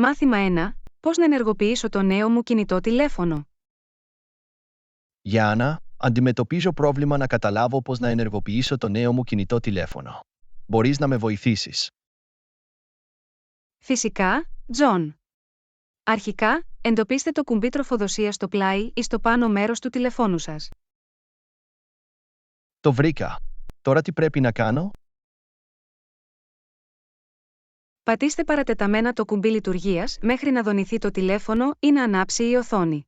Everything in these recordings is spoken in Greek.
Μάθημα 1. Πώς να ενεργοποιήσω το νέο μου κινητό τηλέφωνο. Γιάννα, αντιμετωπίζω πρόβλημα να καταλάβω πώς να ενεργοποιήσω το νέο μου κινητό τηλέφωνο. Μπορείς να με βοηθήσεις? Φυσικά, Τζον. Αρχικά, εντοπίστε το κουμπί τροφοδοσίας στο πλάι ή στο πάνω μέρος του τηλεφώνου σας. Το βρήκα. Τώρα τι πρέπει να κάνω? Πατήστε παρατεταμένα το κουμπί λειτουργίας μέχρι να δονηθεί το τηλέφωνο ή να ανάψει η οθόνη.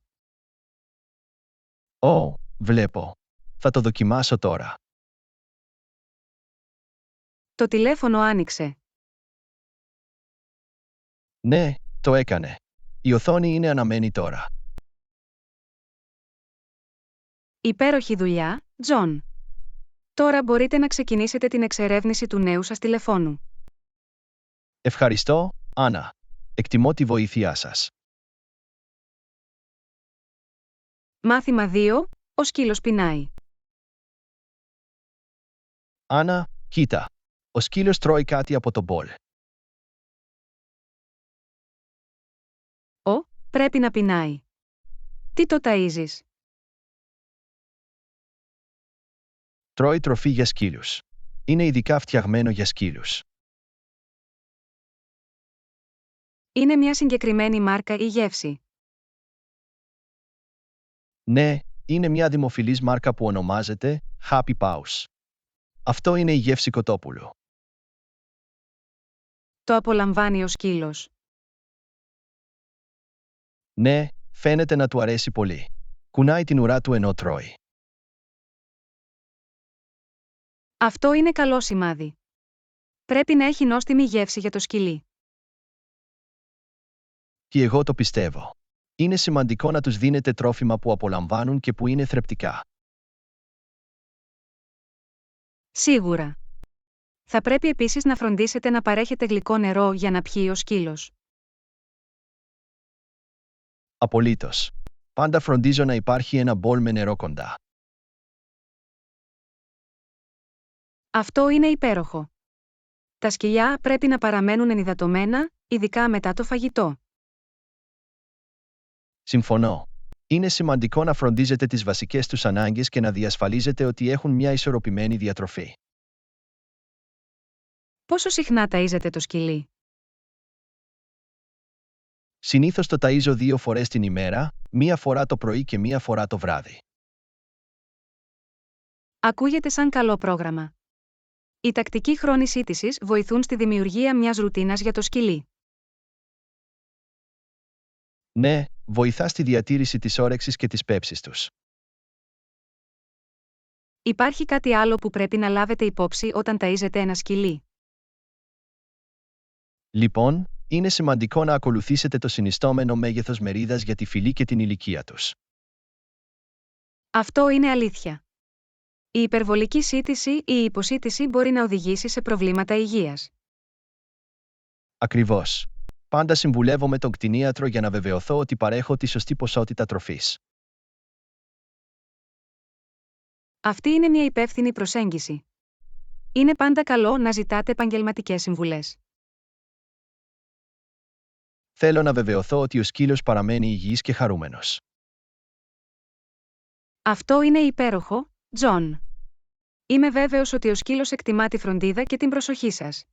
Βλέπω. Θα το δοκιμάσω τώρα. Το τηλέφωνο άνοιξε. Ναι, το έκανε. Η οθόνη είναι αναμένη τώρα. Υπέροχη δουλειά, Τζον. Τώρα μπορείτε να ξεκινήσετε την εξερεύνηση του νέου σας τηλεφώνου. Ευχαριστώ, Άννα. Εκτιμώ τη βοήθειά σας. Μάθημα 2. Ο σκύλος πεινάει. Άννα, κοίτα. Ο σκύλος τρώει κάτι από το μπολ. Πρέπει να πεινάει. Τι το ταΐζεις? Τρώει τροφή για σκύλους. Είναι ειδικά φτιαγμένο για σκύλους. Είναι μια συγκεκριμένη μάρκα ή γεύση? Ναι, είναι μια δημοφιλής μάρκα που ονομάζεται Happy Paws. Αυτό είναι η γεύση κοτόπουλου. Το απολαμβάνει ο σκύλος? Ναι, φαίνεται να του αρέσει πολύ. Κουνάει την ουρά του ενώ τρώει. Αυτό είναι καλό σημάδι. Πρέπει να έχει νόστιμη γεύση για το σκυλί. Και εγώ το πιστεύω. Είναι σημαντικό να τους δίνετε τρόφιμα που απολαμβάνουν και που είναι θρεπτικά. Σίγουρα. Θα πρέπει επίσης να φροντίσετε να παρέχετε γλυκό νερό για να πιει ο σκύλος. Απολύτως. Πάντα φροντίζω να υπάρχει ένα μπολ με νερό κοντά. Αυτό είναι υπέροχο. Τα σκυλιά πρέπει να παραμένουν ενυδατωμένα, ειδικά μετά το φαγητό. Συμφωνώ. Είναι σημαντικό να φροντίζετε τις βασικές τους ανάγκες και να διασφαλίζετε ότι έχουν μια ισορροπημένη διατροφή. Πόσο συχνά ταΐζετε το σκυλί? Συνήθως το ταΐζω 2 φορές την ημέρα, μία φορά το πρωί και μία φορά το βράδυ. Ακούγεται σαν καλό πρόγραμμα. Οι τακτικοί χρόνοι σύτησης βοηθούν στη δημιουργία μιας ρουτίνας για το σκυλί. Ναι, βοηθά στη διατήρηση της όρεξης και της πέψης τους. Υπάρχει κάτι άλλο που πρέπει να λάβετε υπόψη όταν ταΐζετε ένα σκυλί? Λοιπόν, είναι σημαντικό να ακολουθήσετε το συνιστόμενο μέγεθος μερίδας για τη φυλή και την ηλικία τους. Αυτό είναι αλήθεια. Η υπερβολική σύτηση ή η υποσύτηση μπορεί να οδηγήσει σε προβλήματα υγείας. Ακριβώς. Πάντα συμβουλεύομαι τον κτηνίατρο για να βεβαιωθώ ότι παρέχω τη σωστή ποσότητα τροφής. Αυτή είναι μια υπεύθυνη προσέγγιση. Είναι πάντα καλό να ζητάτε επαγγελματικές συμβουλές. Θέλω να βεβαιωθώ ότι ο σκύλος παραμένει υγιής και χαρούμενος. Αυτό είναι υπέροχο, Τζον. Είμαι βέβαιος ότι ο σκύλος εκτιμά τη φροντίδα και την προσοχή σας.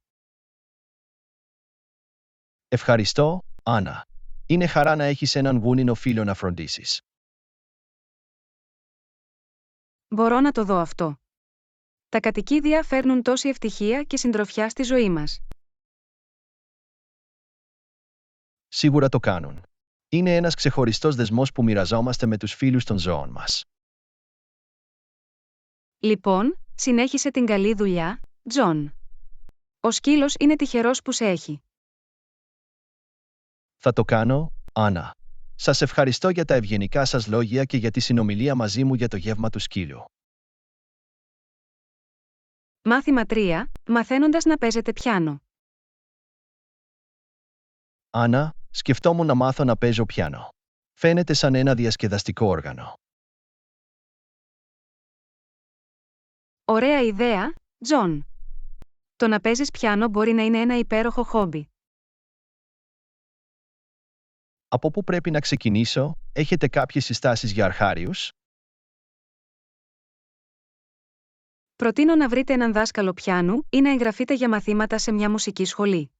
Ευχαριστώ, Άννα. Είναι χαρά να έχεις έναν γούνινο φίλο να φροντίσεις. Μπορώ να το δω αυτό. Τα κατοικίδια φέρνουν τόση ευτυχία και συντροφιά στη ζωή μας. Σίγουρα το κάνουν. Είναι ένας ξεχωριστός δεσμός που μοιραζόμαστε με τους φίλους των ζώων μας. Λοιπόν, συνέχισε την καλή δουλειά, Τζον. Ο σκύλος είναι τυχερός που σε έχει. Θα το κάνω, Άννα. Σας ευχαριστώ για τα ευγενικά σας λόγια και για τη συνομιλία μαζί μου για το γεύμα του σκύλου. Μάθημα 3. Μαθαίνοντας να παίζετε πιάνο. Άννα, σκεφτόμουν να μάθω να παίζω πιάνο. Φαίνεται σαν ένα διασκεδαστικό όργανο. Ωραία ιδέα, Τζον. Το να παίζεις πιάνο μπορεί να είναι ένα υπέροχο χόμπι. Από πού πρέπει να ξεκινήσω? Έχετε κάποιες συστάσεις για αρχάριους? Προτείνω να βρείτε έναν δάσκαλο πιάνου ή να εγγραφείτε για μαθήματα σε μια μουσική σχολή.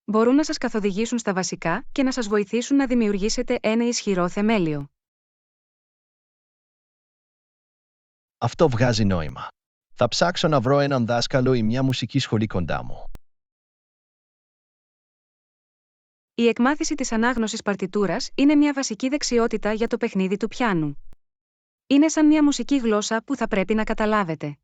Μπορούν να σας καθοδηγήσουν στα βασικά και να σας βοηθήσουν να δημιουργήσετε ένα ισχυρό θεμέλιο. Αυτό βγάζει νόημα. Θα ψάξω να βρω έναν δάσκαλο ή μια μουσική σχολή κοντά μου. Η εκμάθηση της ανάγνωσης παρτιτούρας είναι μια βασική δεξιότητα για το παιχνίδι του πιάνου. Είναι σαν μια μουσική γλώσσα που θα πρέπει να καταλάβετε.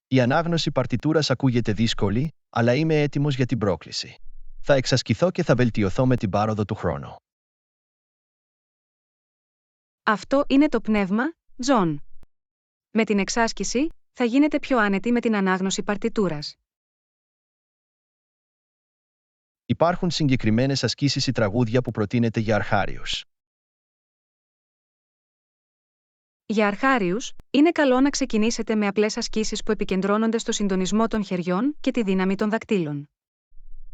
Η ανάγνωση παρτιτούρας ακούγεται δύσκολη, αλλά είμαι έτοιμος για την πρόκληση. Θα εξασκηθώ και θα βελτιωθώ με την πάροδο του χρόνου. Αυτό είναι το πνεύμα, Τζον. Με την εξάσκηση, θα γίνετε πιο άνετοι με την ανάγνωση παρτιτούρας. Υπάρχουν συγκεκριμένες ασκήσεις ή τραγούδια που προτείνετε για αρχάριους? Για αρχάριους, είναι καλό να ξεκινήσετε με απλές ασκήσεις που επικεντρώνονται στο συντονισμό των χεριών και τη δύναμη των δακτύλων.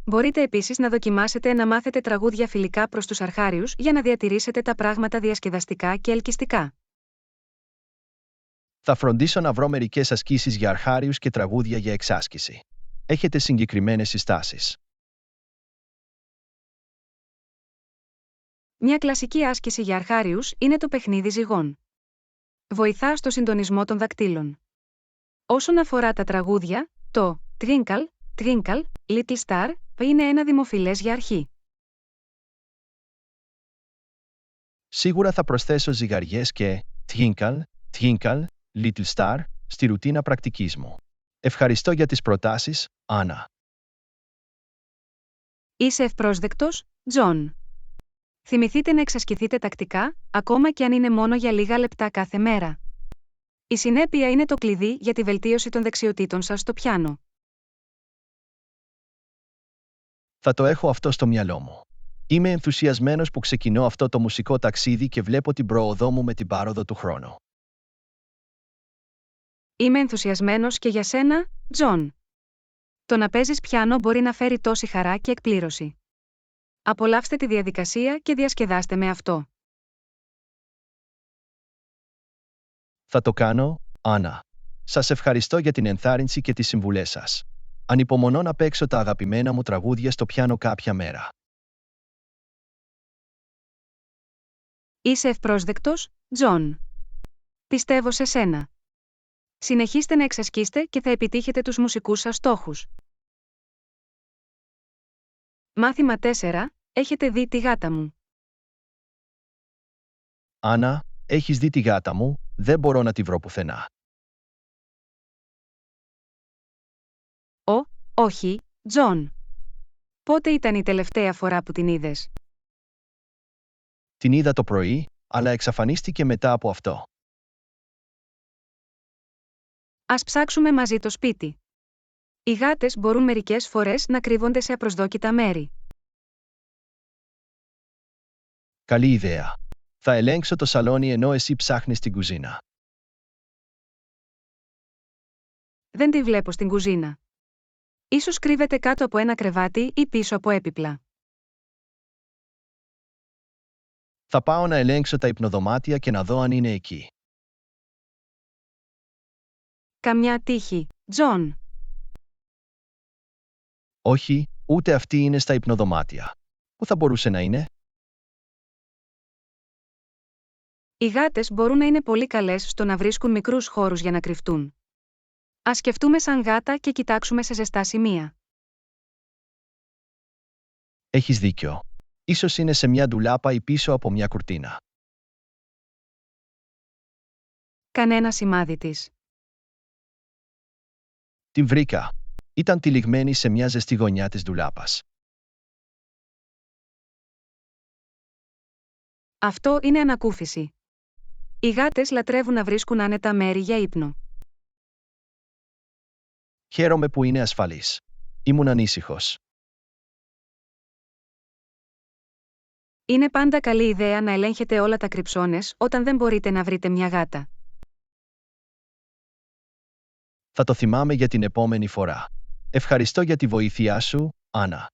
Μπορείτε επίσης να δοκιμάσετε να μάθετε τραγούδια φιλικά προς τους αρχάριους για να διατηρήσετε τα πράγματα διασκεδαστικά και ελκυστικά. Θα φροντίσω να βρω μερικές ασκήσεις για αρχάριους και τραγούδια για εξάσκηση. Έχετε συγκεκριμένες συστάσεις? Μια κλασική άσκηση για αρχάριους είναι το παιχνίδι ζυγών. Βοηθά στο συντονισμό των δακτύλων. Όσον αφορά τα τραγούδια, το Twinkle, Twinkle, Little Star είναι ένα δημοφιλές για αρχή. Σίγουρα θα προσθέσω ζυγαριές και Twinkle, Twinkle, Little Star στη ρουτίνα πρακτικής μου. Ευχαριστώ για τις προτάσεις, Άννα. Είσαι ευπρόσδεκτος, Τζον. Θυμηθείτε να εξασκηθείτε τακτικά, ακόμα και αν είναι μόνο για λίγα λεπτά κάθε μέρα. Η συνέπεια είναι το κλειδί για τη βελτίωση των δεξιοτήτων σας στο πιάνο. Θα το έχω αυτό στο μυαλό μου. Είμαι ενθουσιασμένος που ξεκινώ αυτό το μουσικό ταξίδι και βλέπω την πρόοδό μου με την πάροδο του χρόνου. Είμαι ενθουσιασμένος και για σένα, Τζον. Το να παίζεις πιάνο μπορεί να φέρει τόση χαρά και εκπλήρωση. Απολαύστε τη διαδικασία και διασκεδάστε με αυτό. Θα το κάνω, Άννα. Σας ευχαριστώ για την ενθάρρυνση και τις συμβουλές σας. Ανυπομονώ να παίξω τα αγαπημένα μου τραγούδια στο πιάνο κάποια μέρα. Είσαι ευπρόσδεκτος, Τζον. Πιστεύω σε σένα. Συνεχίστε να εξασκείστε και θα επιτύχετε τους μουσικούς σας στόχους. Μάθημα 4. Έχετε δει τη γάτα μου. Άννα, έχεις δει τη γάτα μου? Δεν μπορώ να τη βρω πουθενά. Όχι, Τζον. Πότε ήταν η τελευταία φορά που την είδες? Την είδα το πρωί, αλλά εξαφανίστηκε μετά από αυτό. Ας ψάξουμε μαζί το σπίτι. Οι γάτες μπορούν μερικές φορές να κρύβονται σε απροσδόκητα μέρη. Καλή ιδέα. Θα ελέγξω το σαλόνι ενώ εσύ ψάχνεις την κουζίνα. Δεν τη βλέπω στην κουζίνα. Ίσως κρύβεται κάτω από ένα κρεβάτι ή πίσω από έπιπλα. Θα πάω να ελέγξω τα υπνοδωμάτια και να δω αν είναι εκεί. Καμιά τύχη, Τζον. Όχι, ούτε αυτή είναι στα υπνοδωμάτια. Πού θα μπορούσε να είναι? Οι γάτες μπορούν να είναι πολύ καλές στο να βρίσκουν μικρούς χώρους για να κρυφτούν. Ας σκεφτούμε σαν γάτα και κοιτάξουμε σε ζεστά σημεία. Έχεις δίκιο. Ίσως είναι σε μια ντουλάπα ή πίσω από μια κουρτίνα. Κανένα σημάδι της. Την βρήκα. Ήταν τυλιγμένη σε μια ζεστή γωνιά της ντουλάπας. Αυτό είναι ανακούφιση. Οι γάτες λατρεύουν να βρίσκουν άνετα μέρη για ύπνο. Χαίρομαι που είναι ασφαλής. Ήμουν ανήσυχος. Είναι πάντα καλή ιδέα να ελέγχετε όλα τα κρυψώνες όταν δεν μπορείτε να βρείτε μια γάτα. Θα το θυμάμαι για την επόμενη φορά. Ευχαριστώ για τη βοήθειά σου, Άννα.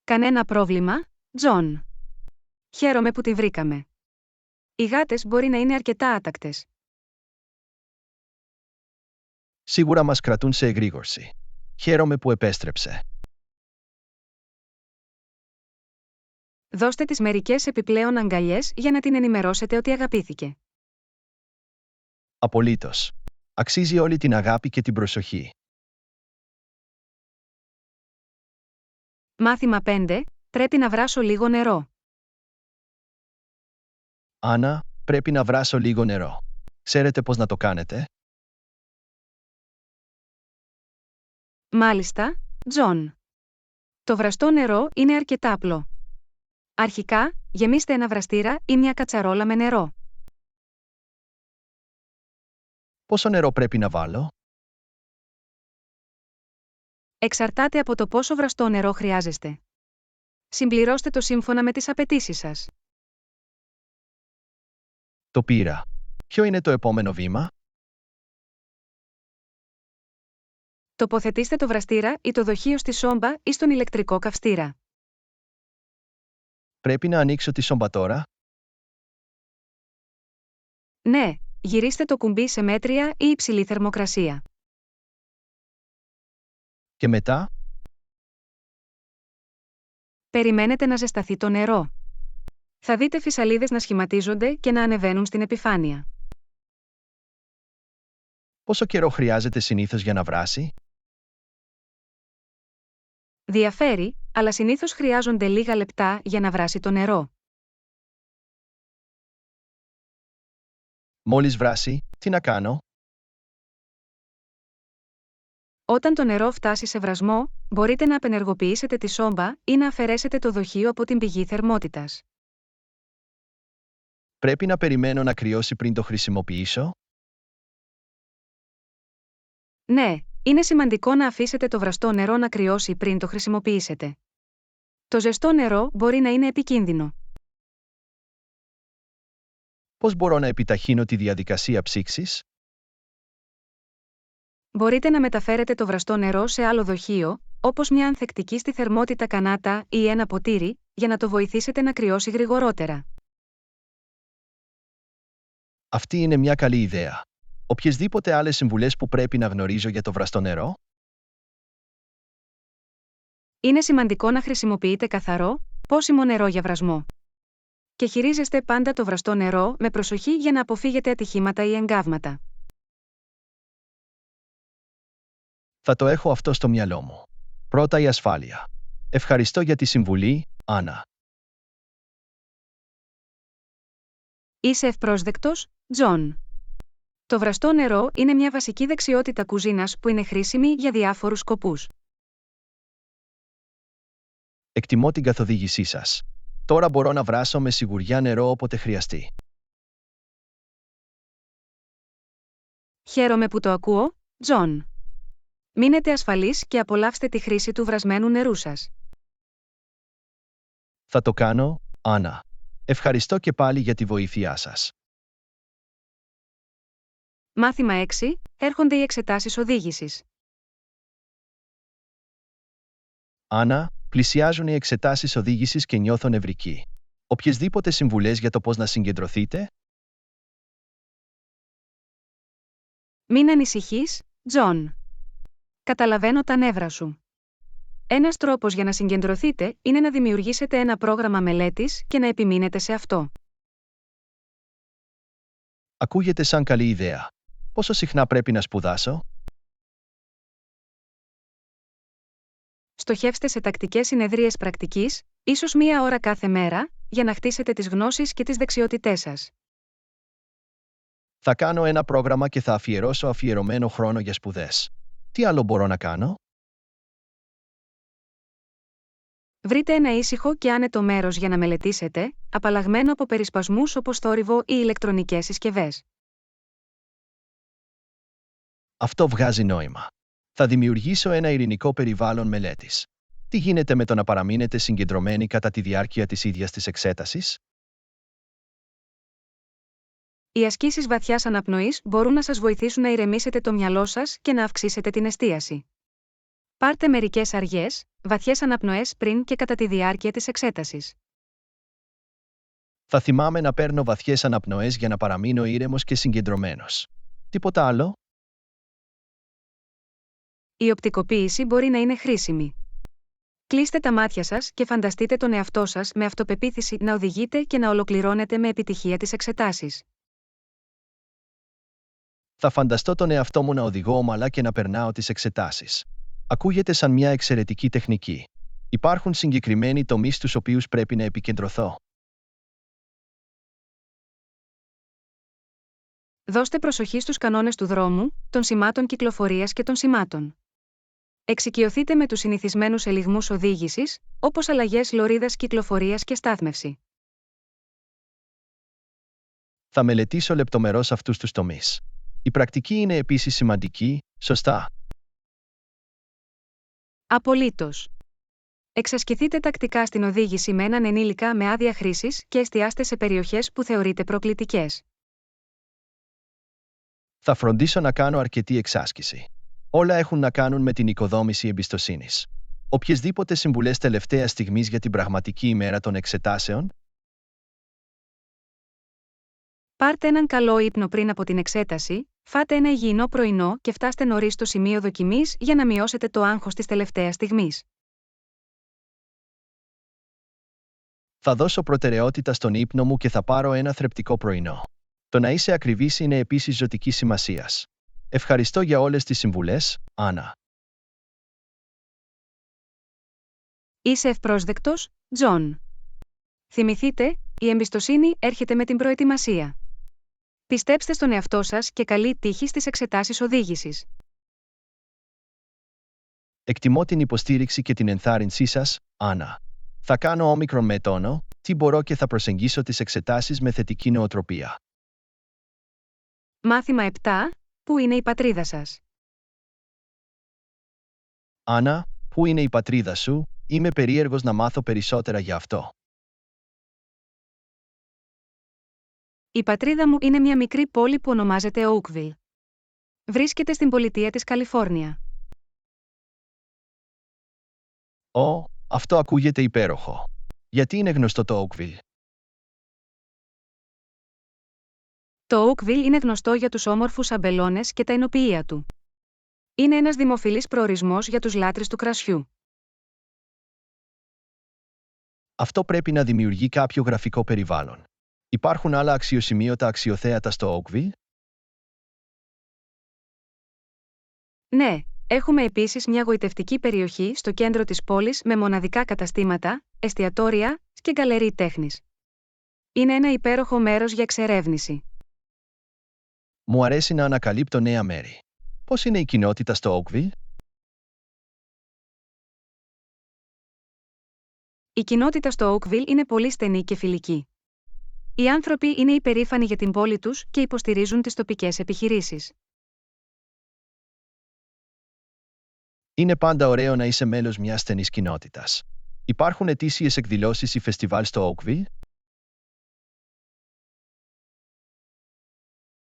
Κανένα πρόβλημα, Τζον. Χαίρομαι που τη βρήκαμε. Οι γάτες μπορεί να είναι αρκετά άτακτες. Σίγουρα μας κρατούν σε εγρήγορση. Χαίρομαι που επέστρεψε. Δώστε της μερικές επιπλέον αγκαλιές για να την ενημερώσετε ότι αγαπήθηκε. Απολύτως. Αξίζει όλη την αγάπη και την προσοχή. Μάθημα 5. Πρέπει να βράσω λίγο νερό. Άννα, πρέπει να βράσω λίγο νερό. Ξέρετε πώς να το κάνετε? Μάλιστα, Τζον. Το βραστό νερό είναι αρκετά απλό. Αρχικά, γεμίστε ένα βραστήρα ή μια κατσαρόλα με νερό. Πόσο νερό πρέπει να βάλω? Εξαρτάται από το πόσο βραστό νερό χρειάζεστε. Συμπληρώστε το σύμφωνα με τις απαιτήσεις σας. Το πήρα. Ποιο είναι το επόμενο βήμα? Τοποθετήστε το βραστήρα ή το δοχείο στη σόμπα ή στον ηλεκτρικό καυστήρα. Πρέπει να ανοίξω τη σόμπα τώρα? Ναι, γυρίστε το κουμπί σε μέτρια ή υψηλή θερμοκρασία. Και μετά? Περιμένετε να ζεσταθεί το νερό. Θα δείτε φυσαλίδες να σχηματίζονται και να ανεβαίνουν στην επιφάνεια. Πόσο καιρό χρειάζεται συνήθως για να βράσει? Διαφέρει, αλλά συνήθως χρειάζονται λίγα λεπτά για να βράσει το νερό. Μόλις βράσει, τι να κάνω? Όταν το νερό φτάσει σε βρασμό, μπορείτε να απενεργοποιήσετε τη σόμπα ή να αφαιρέσετε το δοχείο από την πηγή θερμότητας. Πρέπει να περιμένω να κρυώσει πριν το χρησιμοποιήσω? Ναι, είναι σημαντικό να αφήσετε το βραστό νερό να κρυώσει πριν το χρησιμοποιήσετε. Το ζεστό νερό μπορεί να είναι επικίνδυνο. Πώς μπορώ να επιταχύνω τη διαδικασία ψήξης? Μπορείτε να μεταφέρετε το βραστό νερό σε άλλο δοχείο, όπως μια ανθεκτική στη θερμότητα κανάτα ή ένα ποτήρι, για να το βοηθήσετε να κρυώσει γρηγορότερα. Αυτή είναι μια καλή ιδέα. Οποιασδήποτε άλλες συμβουλές που πρέπει να γνωρίζω για το βραστό νερό? Είναι σημαντικό να χρησιμοποιείτε καθαρό, πόσιμο νερό για βρασμό. Και χειρίζεστε πάντα το βραστό νερό με προσοχή για να αποφύγετε ατυχήματα ή εγκάβματα. Θα το έχω αυτό στο μυαλό μου. Πρώτα η ασφάλεια. Ευχαριστώ για τη συμβουλή, Άννα. Είσαι ευπρόσδεκτος, Τζον. Το βραστό νερό είναι μια βασική δεξιότητα κουζίνας που είναι χρήσιμη για διάφορους σκοπούς. Εκτιμώ την καθοδήγησή σας. Τώρα μπορώ να βράσω με σιγουριά νερό όποτε χρειαστεί. Χαίρομαι που το ακούω, Τζον. Μείνετε ασφαλείς και απολαύστε τη χρήση του βρασμένου νερού σας. Θα το κάνω, Άννα. Ευχαριστώ και πάλι για τη βοήθειά σας. Μάθημα 6. Έρχονται οι εξετάσεις οδήγησης. Άννα, πλησιάζουν οι εξετάσεις οδήγησης και νιώθω νευρική. Οποιασδήποτε συμβουλές για το πώς να συγκεντρωθείτε? Μην ανησυχείς, Τζον. Καταλαβαίνω τα νεύρα σου. Ένας τρόπος για να συγκεντρωθείτε είναι να δημιουργήσετε ένα πρόγραμμα μελέτης και να επιμείνετε σε αυτό. Ακούγεται σαν καλή ιδέα. Πόσο συχνά πρέπει να σπουδάσω? Στοχεύστε σε τακτικές συνεδρίες πρακτικής, ίσως 1 ώρα κάθε μέρα, για να χτίσετε τις γνώσεις και τις δεξιότητές σας. Θα κάνω ένα πρόγραμμα και θα αφιερώσω αφιερωμένο χρόνο για σπουδές. Τι άλλο μπορώ να κάνω? Βρείτε ένα ήσυχο και άνετο μέρος για να μελετήσετε, απαλλαγμένο από περισπασμούς όπως θόρυβο ή ηλεκτρονικές συσκευές. Αυτό βγάζει νόημα. Θα δημιουργήσω ένα ειρηνικό περιβάλλον μελέτης. Τι γίνεται με το να παραμείνετε συγκεντρωμένοι κατά τη διάρκεια της ίδιας της εξέτασης? Οι ασκήσεις βαθιάς αναπνοής μπορούν να σας βοηθήσουν να ηρεμήσετε το μυαλό σας και να αυξήσετε την εστίαση. Πάρτε μερικές αργές, Βαθιές αναπνοές πριν και κατά τη διάρκεια της εξέτασης. Θα θυμάμαι να παίρνω βαθιές αναπνοές για να παραμείνω ήρεμος και συγκεντρωμένος. Τίποτα άλλο? Η οπτικοποίηση μπορεί να είναι χρήσιμη. Κλείστε τα μάτια σας και φανταστείτε τον εαυτό σας με αυτοπεποίθηση να οδηγείτε και να ολοκληρώνετε με επιτυχία τις εξετάσεις. Θα φανταστώ τον εαυτό μου να οδηγώ ομαλά και να περνάω τις εξετάσεις. Ακούγεται σαν μια εξαιρετική τεχνική. Υπάρχουν συγκεκριμένοι τομείς στους οποίους πρέπει να επικεντρωθώ. Δώστε προσοχή στους κανόνες του δρόμου, των σημάτων κυκλοφορίας και των σημάτων. Εξοικειωθείτε με τους συνηθισμένους ελιγμούς οδήγησης, όπως αλλαγές λωρίδας κυκλοφορίας και στάθμευση. Θα μελετήσω λεπτομερώς αυτούς τους τομείς. Η πρακτική είναι επίσης σημαντική, σωστά? Απολύτως. Εξασκηθείτε τακτικά στην οδήγηση με έναν ενήλικα με άδεια χρήσης και εστιάστε σε περιοχές που θεωρείτε προκλητικές. Θα φροντίσω να κάνω αρκετή εξάσκηση. Όλα έχουν να κάνουν με την οικοδόμηση εμπιστοσύνης. Οποιεσδήποτε συμβουλές τελευταίας στιγμής για την πραγματική ημέρα των εξετάσεων? Πάρτε έναν καλό ύπνο πριν από την εξέταση, φάτε ένα υγιεινό πρωινό και φτάστε νωρίς στο σημείο δοκιμής για να μειώσετε το άγχος της τελευταίας στιγμής. Θα δώσω προτεραιότητα στον ύπνο μου και θα πάρω ένα θρεπτικό πρωινό. Το να είσαι ακριβής είναι επίσης ζωτικής σημασίας. Ευχαριστώ για όλες τις συμβουλές, Άννα. Είσαι ευπρόσδεκτος, Τζον. Θυμηθείτε, η εμπιστοσύνη έρχεται με την προετοιμασία. Πιστέψτε στον εαυτό σας και καλή τύχη στις εξετάσεις οδήγησης. Εκτιμώ την υποστήριξη και την ενθάρρυνσή σας, Άννα. Θα κάνω όμικρον με τόνο, τι μπορώ και θα προσεγγίσω τις εξετάσεις με θετική νοοτροπία. Μάθημα 7. Πού είναι η πατρίδα σας? Άννα, πού είναι η πατρίδα σου? Είμαι περίεργος να μάθω περισσότερα για αυτό. Η πατρίδα μου είναι μια μικρή πόλη που ονομάζεται Oakville. Βρίσκεται στην πολιτεία της Καλιφόρνια. Αυτό ακούγεται υπέροχο. Γιατί είναι γνωστό το Oakville? Το Oakville είναι γνωστό για τους όμορφους αμπελώνες και τα εινοποιεία του. Είναι ένας δημοφιλής προορισμός για τους λάτρεις του κρασιού. Αυτό πρέπει να δημιουργεί κάποιο γραφικό περιβάλλον. Υπάρχουν άλλα αξιοσημείωτα αξιοθέατα στο Oakville? Ναι, έχουμε επίσης μια γοητευτική περιοχή στο κέντρο της πόλης με μοναδικά καταστήματα, εστιατόρια και γκαλερί τέχνης. Είναι ένα υπέροχο μέρος για εξερεύνηση. Μου αρέσει να ανακαλύπτω νέα μέρη. Πώς είναι η κοινότητα στο Oakville? Η κοινότητα στο Oakville είναι πολύ στενή και φιλική. Οι άνθρωποι είναι υπερήφανοι για την πόλη τους και υποστηρίζουν τις τοπικές επιχειρήσεις. Είναι πάντα ωραίο να είσαι μέλος μιας στενής κοινότητας. Υπάρχουν ετήσιες εκδηλώσεις ή φεστιβάλ στο Oakville?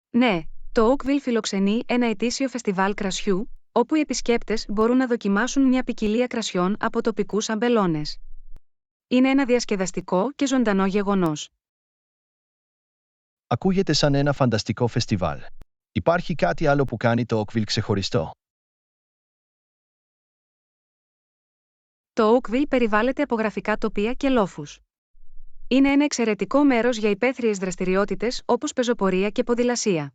Ναι, το Oakville φιλοξενεί ένα ετήσιο φεστιβάλ κρασιού, όπου οι επισκέπτες μπορούν να δοκιμάσουν μια ποικιλία κρασιών από τοπικούς αμπελώνες. Είναι ένα διασκεδαστικό και ζωντανό γεγονός. Ακούγεται σαν ένα φανταστικό φεστιβάλ. Υπάρχει κάτι άλλο που κάνει το Oakville ξεχωριστό? Το Oakville περιβάλλεται από γραφικά τοπία και λόφους. Είναι ένα εξαιρετικό μέρος για υπαίθριες δραστηριότητες όπως πεζοπορία και ποδηλασία.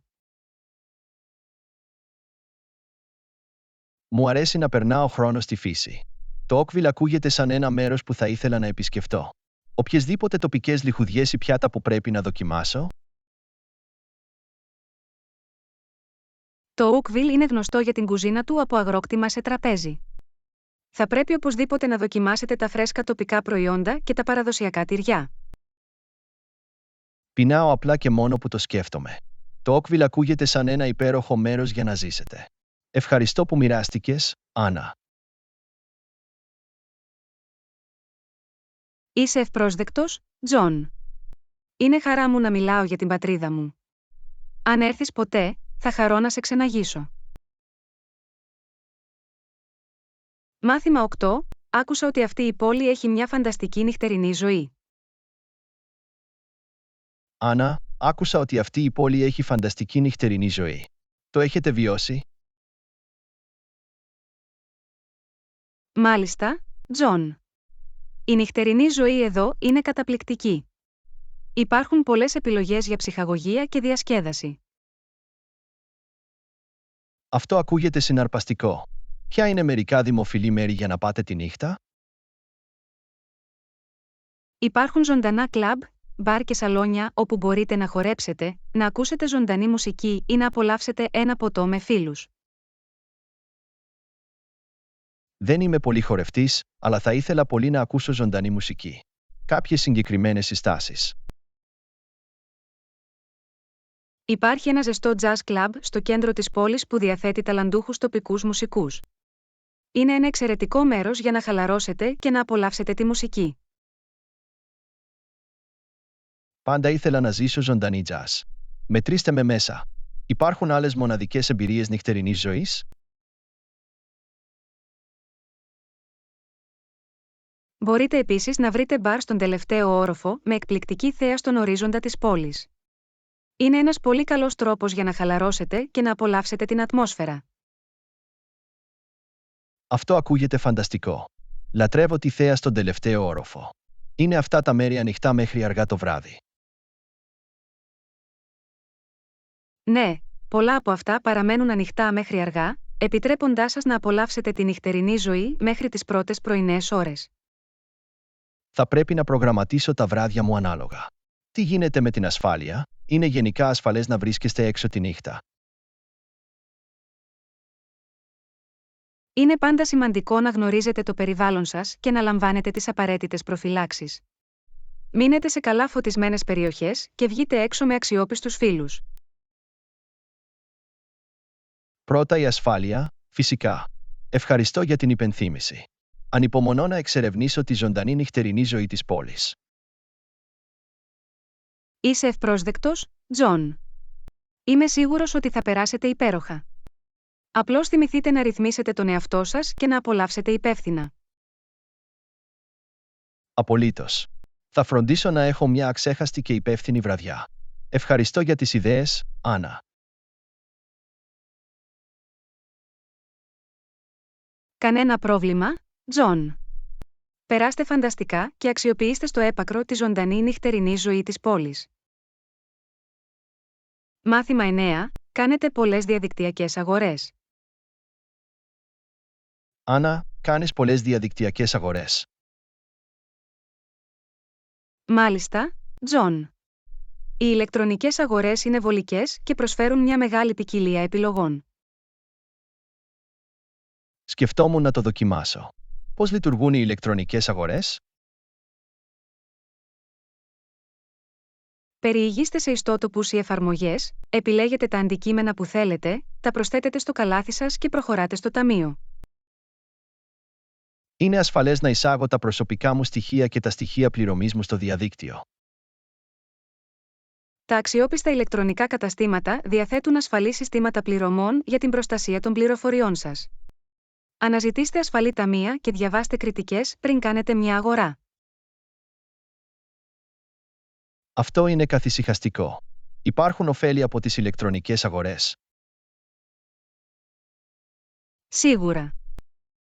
Μου αρέσει να περνάω χρόνο στη φύση. Το Oakville ακούγεται σαν ένα μέρος που θα ήθελα να επισκεφτώ. Οποιεσδήποτε τοπικές λιχουδιές ή πιάτα που πρέπει να δοκιμάσω? Το Oakville είναι γνωστό για την κουζίνα του από αγρόκτημα σε τραπέζι. Θα πρέπει οπωσδήποτε να δοκιμάσετε τα φρέσκα τοπικά προϊόντα και τα παραδοσιακά τυριά. Πεινάω απλά και μόνο που το σκέφτομαι. Το Oakville ακούγεται σαν ένα υπέροχο μέρος για να ζήσετε. Ευχαριστώ που μοιράστηκες, Άννα. Είσαι ευπρόσδεκτος, Τζον. Είναι χαρά μου να μιλάω για την πατρίδα μου. Αν έρθεις ποτέ, θα χαρώ να σε ξεναγήσω. Μάθημα 8. άκουσα ότι αυτή η πόλη έχει μια φανταστική νυχτερινή ζωή. Άννα, άκουσα ότι αυτή η πόλη έχει φανταστική νυχτερινή ζωή. Το έχετε βιώσει? Μάλιστα, Τζον. Η νυχτερινή ζωή εδώ είναι καταπληκτική. Υπάρχουν πολλές επιλογές για ψυχαγωγία και διασκέδαση. Αυτό ακούγεται συναρπαστικό. Ποια είναι μερικά δημοφιλή μέρη για να πάτε τη νύχτα? Υπάρχουν ζωντανά κλαμπ, μπαρ και σαλόνια όπου μπορείτε να χορέψετε, να ακούσετε ζωντανή μουσική ή να απολαύσετε ένα ποτό με φίλους. Δεν είμαι πολύ χορευτής, αλλά θα ήθελα πολύ να ακούσω ζωντανή μουσική. Κάποιες συγκεκριμένες συστάσεις. Υπάρχει ένα ζεστό jazz club στο κέντρο της πόλης που διαθέτει ταλαντούχους τοπικούς μουσικούς. Είναι ένα εξαιρετικό μέρος για να χαλαρώσετε και να απολαύσετε τη μουσική. Πάντα ήθελα να ζήσω ζωντανή jazz. Μετρήστε με μέσα. Υπάρχουν άλλες μοναδικές εμπειρίες νυχτερινής ζωής? Μπορείτε επίσης να βρείτε μπαρ στον τελευταίο όροφο με εκπληκτική θέα στον ορίζοντα της πόλης. Είναι ένας πολύ καλός τρόπος για να χαλαρώσετε και να απολαύσετε την ατμόσφαιρα. Αυτό ακούγεται φανταστικό. Λατρεύω τη θέα στον τελευταίο όροφο. Είναι αυτά τα μέρη ανοιχτά μέχρι αργά το βράδυ? Ναι, πολλά από αυτά παραμένουν ανοιχτά μέχρι αργά, επιτρέποντάς σας να απολαύσετε τη νυχτερινή ζωή μέχρι τις πρώτες πρωινές ώρες. Θα πρέπει να προγραμματίσω τα βράδια μου ανάλογα. Τι γίνεται με την ασφάλεια? Είναι γενικά ασφαλές να βρίσκεστε έξω τη νύχτα? Είναι πάντα σημαντικό να γνωρίζετε το περιβάλλον σας και να λαμβάνετε τις απαραίτητες προφυλάξεις. Μείνετε σε καλά φωτισμένες περιοχές και βγείτε έξω με αξιόπιστους φίλους. Πρώτα η ασφάλεια, φυσικά. Ευχαριστώ για την υπενθύμηση. Ανυπομονώ να εξερευνήσω τη ζωντανή νυχτερινή ζωή της πόλης. Είσαι ευπρόσδεκτος, Τζον. Είμαι σίγουρος ότι θα περάσετε υπέροχα. Απλώς θυμηθείτε να ρυθμίσετε τον εαυτό σας και να απολαύσετε υπεύθυνα. Απολύτως. Θα φροντίσω να έχω μια αξέχαστη και υπεύθυνη βραδιά. Ευχαριστώ για τις ιδέες, Άννα. Κανένα πρόβλημα, Τζον. Περάστε φανταστικά και αξιοποιήστε στο έπακρο τη ζωντανή νυχτερινή ζωή της πόλης. Μάθημα 9. Κάνετε πολλές διαδικτυακές αγορές. Άννα, κάνεις πολλές διαδικτυακές αγορές? Μάλιστα, Τζον. Οι ηλεκτρονικές αγορές είναι βολικές και προσφέρουν μια μεγάλη ποικιλία επιλογών. Σκεφτόμουν να το δοκιμάσω. Πώς λειτουργούν οι ηλεκτρονικές αγορές? Περιηγήστε σε ιστότοπους ή εφαρμογές, επιλέγετε τα αντικείμενα που θέλετε, τα προσθέτετε στο καλάθι σας και προχωράτε στο ταμείο. Είναι ασφαλές να εισάγω τα προσωπικά μου στοιχεία και τα στοιχεία πληρωμής μου στο διαδίκτυο? Τα αξιόπιστα ηλεκτρονικά καταστήματα διαθέτουν ασφαλή συστήματα πληρωμών για την προστασία των πληροφοριών σας. Αναζητήστε ασφαλή ταμεία και διαβάστε κριτικές πριν κάνετε μια αγορά. Αυτό είναι καθησυχαστικό. Υπάρχουν ωφέλη από τις ηλεκτρονικές αγορές? Σίγουρα.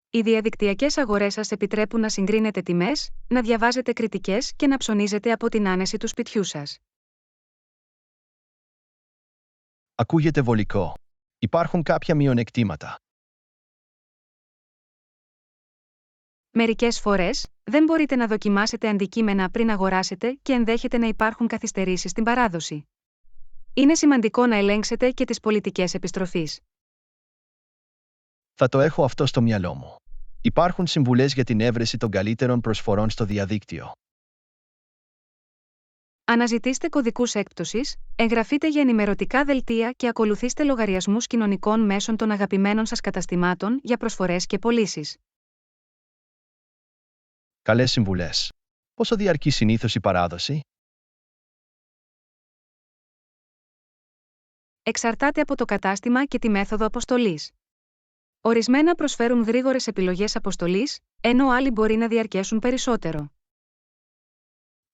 Οι διαδικτυακές αγορές σας επιτρέπουν να συγκρίνετε τιμές, να διαβάζετε κριτικές και να ψωνίζετε από την άνεση του σπιτιού σας. Ακούγεται βολικό. Υπάρχουν κάποια μειονεκτήματα? Μερικές φορές, δεν μπορείτε να δοκιμάσετε αντικείμενα πριν αγοράσετε και ενδέχεται να υπάρχουν καθυστερήσεις στην παράδοση. Είναι σημαντικό να ελέγξετε και τις πολιτικές επιστροφής. Θα το έχω αυτό στο μυαλό μου. Υπάρχουν συμβουλές για την έβρεση των καλύτερων προσφορών στο διαδίκτυο? Αναζητήστε κωδικούς έκπτωσης, εγγραφείτε για ενημερωτικά δελτία και ακολουθήστε λογαριασμούς κοινωνικών μέσων των αγαπημένων σας καταστημάτων για προσφορές και πωλήσεις. Καλές συμβουλές. Πόσο διαρκεί συνήθως η παράδοση? Εξαρτάται από το κατάστημα και τη μέθοδο αποστολής. Ορισμένα προσφέρουν γρήγορες επιλογές αποστολής, ενώ άλλοι μπορεί να διαρκέσουν περισσότερο.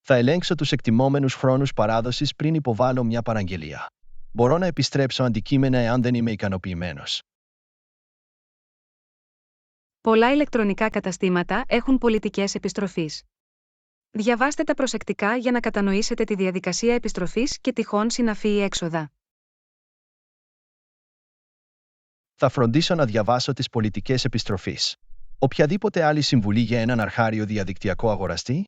Θα ελέγξω τους εκτιμόμενους χρόνους παράδοσης πριν υποβάλω μια παραγγελία. Μπορώ να επιστρέψω αντικείμενα εάν δεν είμαι ικανοποιημένος. Πολλά ηλεκτρονικά καταστήματα έχουν πολιτικές επιστροφής. Διαβάστε τα προσεκτικά για να κατανοήσετε τη διαδικασία επιστροφής και τυχόν συναφή ή έξοδα. Θα φροντίσω να διαβάσω τις πολιτικές επιστροφής. Οποιαδήποτε άλλη συμβουλή για έναν αρχάριο διαδικτυακό αγοραστή?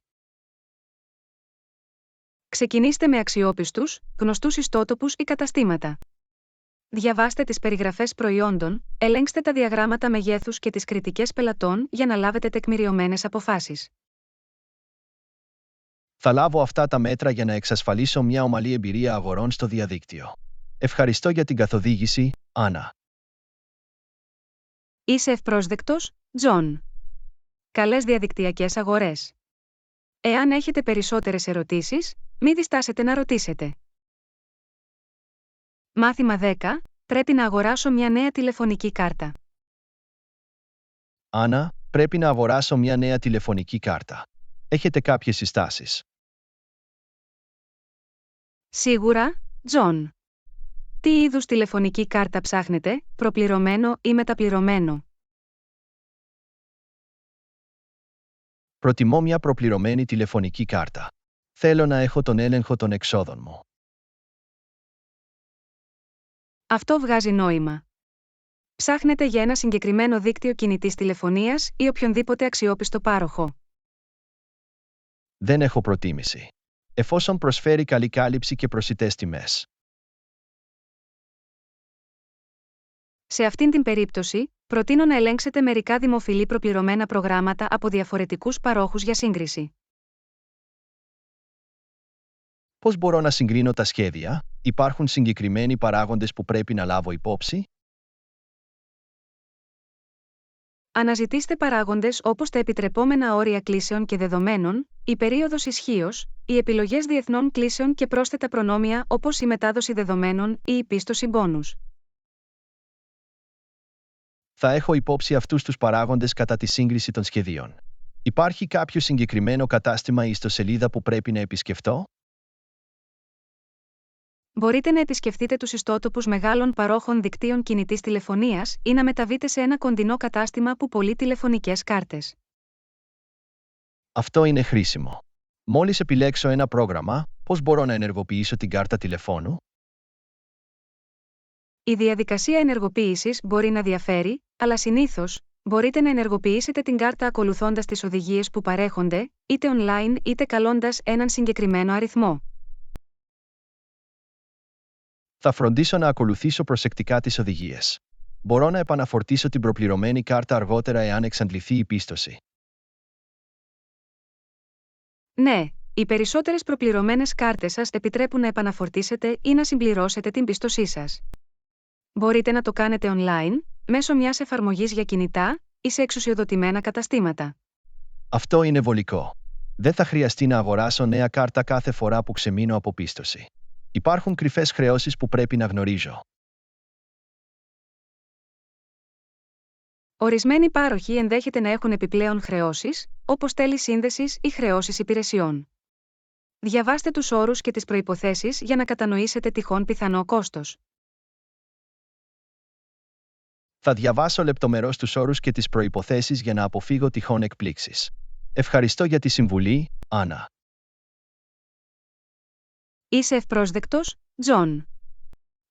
Ξεκινήστε με αξιόπιστους, γνωστούς ιστότοπους ή καταστήματα. Διαβάστε τις περιγραφές προϊόντων, ελέγξτε τα διαγράμματα μεγέθους και τις κριτικές πελατών για να λάβετε τεκμηριωμένες αποφάσεις. Θα λάβω αυτά τα μέτρα για να εξασφαλίσω μια ομαλή εμπειρία αγορών στο διαδίκτυο. Ευχαριστώ για την καθοδήγηση, Άννα. Είσαι ευπρόσδεκτος, Τζον. Καλές διαδικτυακές αγορές. Εάν έχετε περισσότερες ερωτήσεις, μη διστάσετε να ρωτήσετε. Μάθημα 10. Πρέπει να αγοράσω μια νέα τηλεφωνική κάρτα. Άννα, πρέπει να αγοράσω μια νέα τηλεφωνική κάρτα. Έχετε κάποιες συστάσεις? Σίγουρα, Τζον. Τι είδους τηλεφωνική κάρτα ψάχνετε, προπληρωμένο ή μεταπληρωμένο? Προτιμώ μια προπληρωμένη τηλεφωνική κάρτα. Θέλω να έχω τον έλεγχο των εξόδων μου. Αυτό βγάζει νόημα. Ψάχνετε για ένα συγκεκριμένο δίκτυο κινητής τηλεφωνίας ή οποιονδήποτε αξιόπιστο πάροχο. Δεν έχω προτίμηση. Εφόσον προσφέρει καλή κάλυψη και προσιτές τιμές. Σε αυτήν την περίπτωση, προτείνω να ελέγξετε μερικά δημοφιλή προπληρωμένα προγράμματα από διαφορετικούς παρόχους για σύγκριση. Πώς μπορώ να συγκρίνω τα σχέδια? Υπάρχουν συγκεκριμένοι παράγοντες που πρέπει να λάβω υπόψη? Αναζητήστε παράγοντες όπως τα επιτρεπόμενα όρια κλήσεων και δεδομένων, η περίοδος ισχύως, οι επιλογές διεθνών κλήσεων και πρόσθετα προνόμια όπως η μετάδοση δεδομένων ή η πίστοση μπόνους. Θα έχω υπόψη αυτούς τους παράγοντες κατά τη σύγκριση των σχεδίων. Υπάρχει κάποιο συγκεκριμένο κατάστημα ή ιστοσελίδα που πρέπει να επισκεφτώ? Μπορείτε να επισκεφτείτε τους ιστότοπους μεγάλων παρόχων δικτύων κινητής τηλεφωνίας ή να μεταβείτε σε ένα κοντινό κατάστημα που πωλεί τηλεφωνικές κάρτες. Αυτό είναι χρήσιμο. Μόλις επιλέξω ένα πρόγραμμα, πώς μπορώ να ενεργοποιήσω την κάρτα τηλεφώνου? Η διαδικασία ενεργοποίησης μπορεί να διαφέρει, αλλά συνήθως, μπορείτε να ενεργοποιήσετε την κάρτα ακολουθώντας τις οδηγίες που παρέχονται, είτε online είτε καλώντας έναν συγκεκριμένο αριθμό. Θα φροντίσω να ακολουθήσω προσεκτικά τις οδηγίες. Μπορώ να επαναφορτίσω την προπληρωμένη κάρτα αργότερα εάν εξαντληθεί η πίστοση. Ναι, οι περισσότερες προπληρωμένες κάρτες σας επιτρέπουν να επαναφορτίσετε ή να συμπληρώσετε την πίστοσή σας. Μπορείτε να το κάνετε online, μέσω μιας εφαρμογής για κινητά ή σε εξουσιοδοτημένα καταστήματα. Αυτό είναι βολικό. Δεν θα χρειαστεί να αγοράσω νέα κάρτα κάθε φορά που ξεμείνω από πίστοση. Υπάρχουν κρυφές χρεώσεις που πρέπει να γνωρίζω. Ορισμένοι πάροχοι ενδέχεται να έχουν επιπλέον χρεώσεις, όπως τέλη σύνδεσης ή χρεώσεις υπηρεσιών. Διαβάστε τους όρους και τις προϋποθέσεις για να κατανοήσετε τυχόν πιθανό κόστος. Θα διαβάσω λεπτομερώς τους όρους και τις προϋποθέσεις για να αποφύγω τυχόν εκπλήξεις. Ευχαριστώ για τη συμβουλή, Άννα. Είσαι ευπρόσδεκτος, Τζον.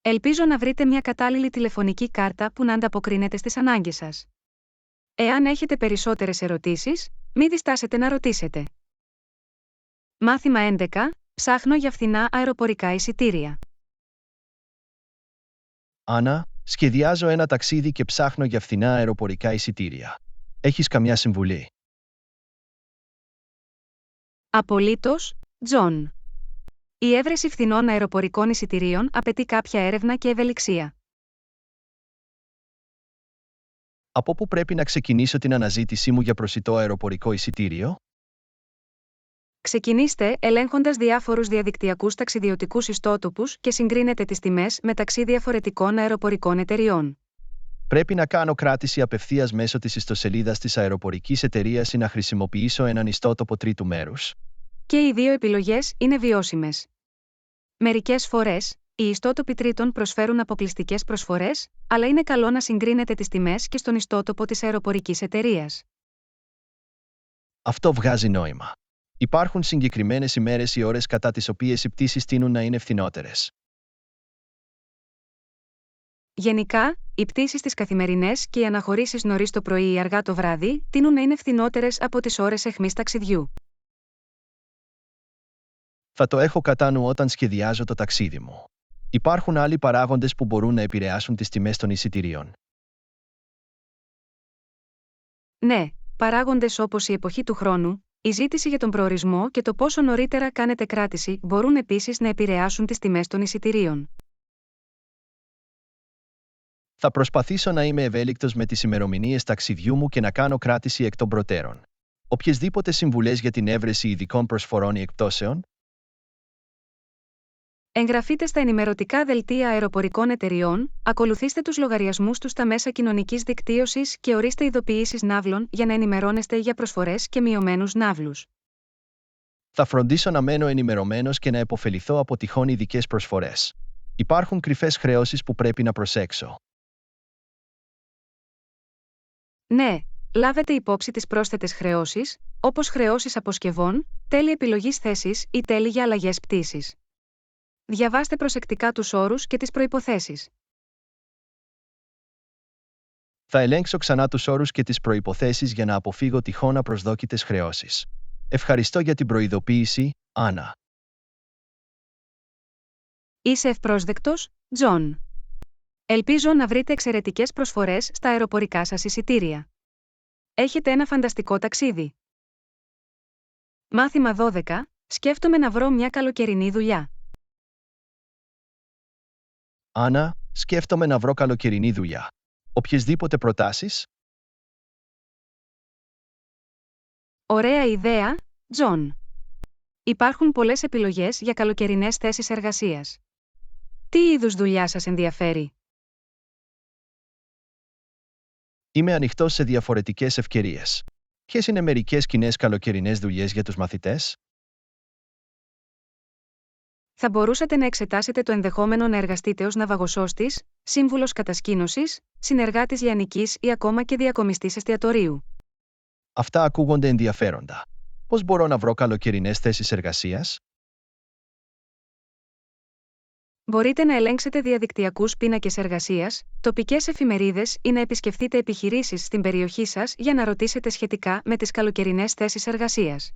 Ελπίζω να βρείτε μια κατάλληλη τηλεφωνική κάρτα που να ανταποκρίνεται στις ανάγκες σας. Εάν έχετε περισσότερες ερωτήσεις, μη διστάσετε να ρωτήσετε. Μάθημα 11. Ψάχνω για φθηνά αεροπορικά εισιτήρια. Άννα, σχεδιάζω ένα ταξίδι και ψάχνω για φθηνά αεροπορικά εισιτήρια. Έχεις καμιά συμβουλή? Απολύτως, Τζον. Η έβρεση φθηνών αεροπορικών εισιτηρίων απαιτεί κάποια έρευνα και ευελιξία. Από πού πρέπει να ξεκινήσω την αναζήτησή μου για προσιτό αεροπορικό εισιτήριο? Ξεκινήστε ελέγχοντας διάφορους διαδικτυακούς ταξιδιωτικούς ιστότοπους και συγκρίνετε τις τιμές μεταξύ διαφορετικών αεροπορικών εταιριών. Πρέπει να κάνω κράτηση απευθείας μέσω της ιστοσελίδας της αεροπορικής εταιρείας ή να χρησιμοποιήσω έναν ιστότοπο τρίτου μέρους. Και οι δύο επιλογές είναι βιώσιμες. Μερικές φορές, οι ιστότοποι τρίτων προσφέρουν αποκλειστικές προσφορές, αλλά είναι καλό να συγκρίνετε τις τιμές και στον ιστότοπο της αεροπορικής εταιρείας. Αυτό βγάζει νόημα. Υπάρχουν συγκεκριμένες ημέρες ή ώρες κατά τις οποίες οι πτήσεις τείνουν να είναι φθηνότερες. Γενικά, οι πτήσεις τις καθημερινές και οι αναχωρήσεις νωρίς το πρωί ή αργά το βράδυ τείνουν να είναι φθηνότερες από τις ώρες αιχμής ταξιδιού. Θα το έχω κατά νου όταν σχεδιάζω το ταξίδι μου. Υπάρχουν άλλοι παράγοντες που μπορούν να επηρεάσουν τις τιμές των εισιτηρίων. Ναι, παράγοντες όπως η εποχή του χρόνου, η ζήτηση για τον προορισμό και το πόσο νωρίτερα κάνετε κράτηση μπορούν επίσης να επηρεάσουν τις τιμές των εισιτηρίων. Θα προσπαθήσω να είμαι ευέλικτος με τις ημερομηνίες ταξιδιού μου και να κάνω κράτηση εκ των προτέρων. Οποιασδήποτε συμβουλές για την έβρεση ειδικών προσφορών ή εκπτώσεων? Εγγραφείτε στα ενημερωτικά δελτία αεροπορικών εταιριών, ακολουθήστε τους λογαριασμούς τους στα μέσα κοινωνικής δικτύωσης και ορίστε ειδοποιήσεις ναύλων για να ενημερώνεστε για προσφορές και μειωμένους ναύλους. Θα φροντίσω να μένω ενημερωμένος και να επωφεληθώ από τυχόν ειδικές προσφορές. Υπάρχουν κρυφές χρεώσεις που πρέπει να προσέξω. Ναι, λάβετε υπόψη τις πρόσθετες χρεώσεις, όπως χρεώσεις αποσκευών, τέλη επιλογής θέσης ή τέλη για αλλαγές πτήσης. Διαβάστε προσεκτικά τους όρους και τις προϋποθέσεις. Θα ελέγξω ξανά τους όρους και τις προϋποθέσεις για να αποφύγω τυχόν απροσδόκητες χρεώσεις. Ευχαριστώ για την προειδοποίηση, Άννα. Είσαι ευπρόσδεκτος, Τζον. Ελπίζω να βρείτε εξαιρετικές προσφορές στα αεροπορικά σας εισιτήρια. Έχετε ένα φανταστικό ταξίδι. Μάθημα 12. Σκέφτομαι να βρω μια καλοκαιρινή δουλειά. Άννα, σκέφτομαι να βρω καλοκαιρινή δουλειά. Οποιασδήποτε προτάσεις? Ωραία ιδέα, Τζον. Υπάρχουν πολλές επιλογές για καλοκαιρινές θέσεις εργασίας. Τι είδους δουλειά σας ενδιαφέρει? Είμαι ανοιχτός σε διαφορετικές ευκαιρίες. Ποιες είναι μερικές κοινές καλοκαιρινές δουλειές για τους μαθητές? Θα μπορούσατε να εξετάσετε το ενδεχόμενο να εργαστείτε ως ναυαγοσώστης, σύμβουλος κατασκήνωσης, συνεργάτης λιανικής ή ακόμα και διακομιστής εστιατορίου. Αυτά ακούγονται ενδιαφέροντα. Πώς μπορώ να βρω καλοκαιρινές θέσεις εργασίας? Μπορείτε να ελέγξετε διαδικτυακούς πίνακες εργασίας, τοπικές εφημερίδες ή να επισκεφτείτε επιχειρήσεις στην περιοχή σας για να ρωτήσετε σχετικά με τις καλοκαιρινές θέσεις εργασίας.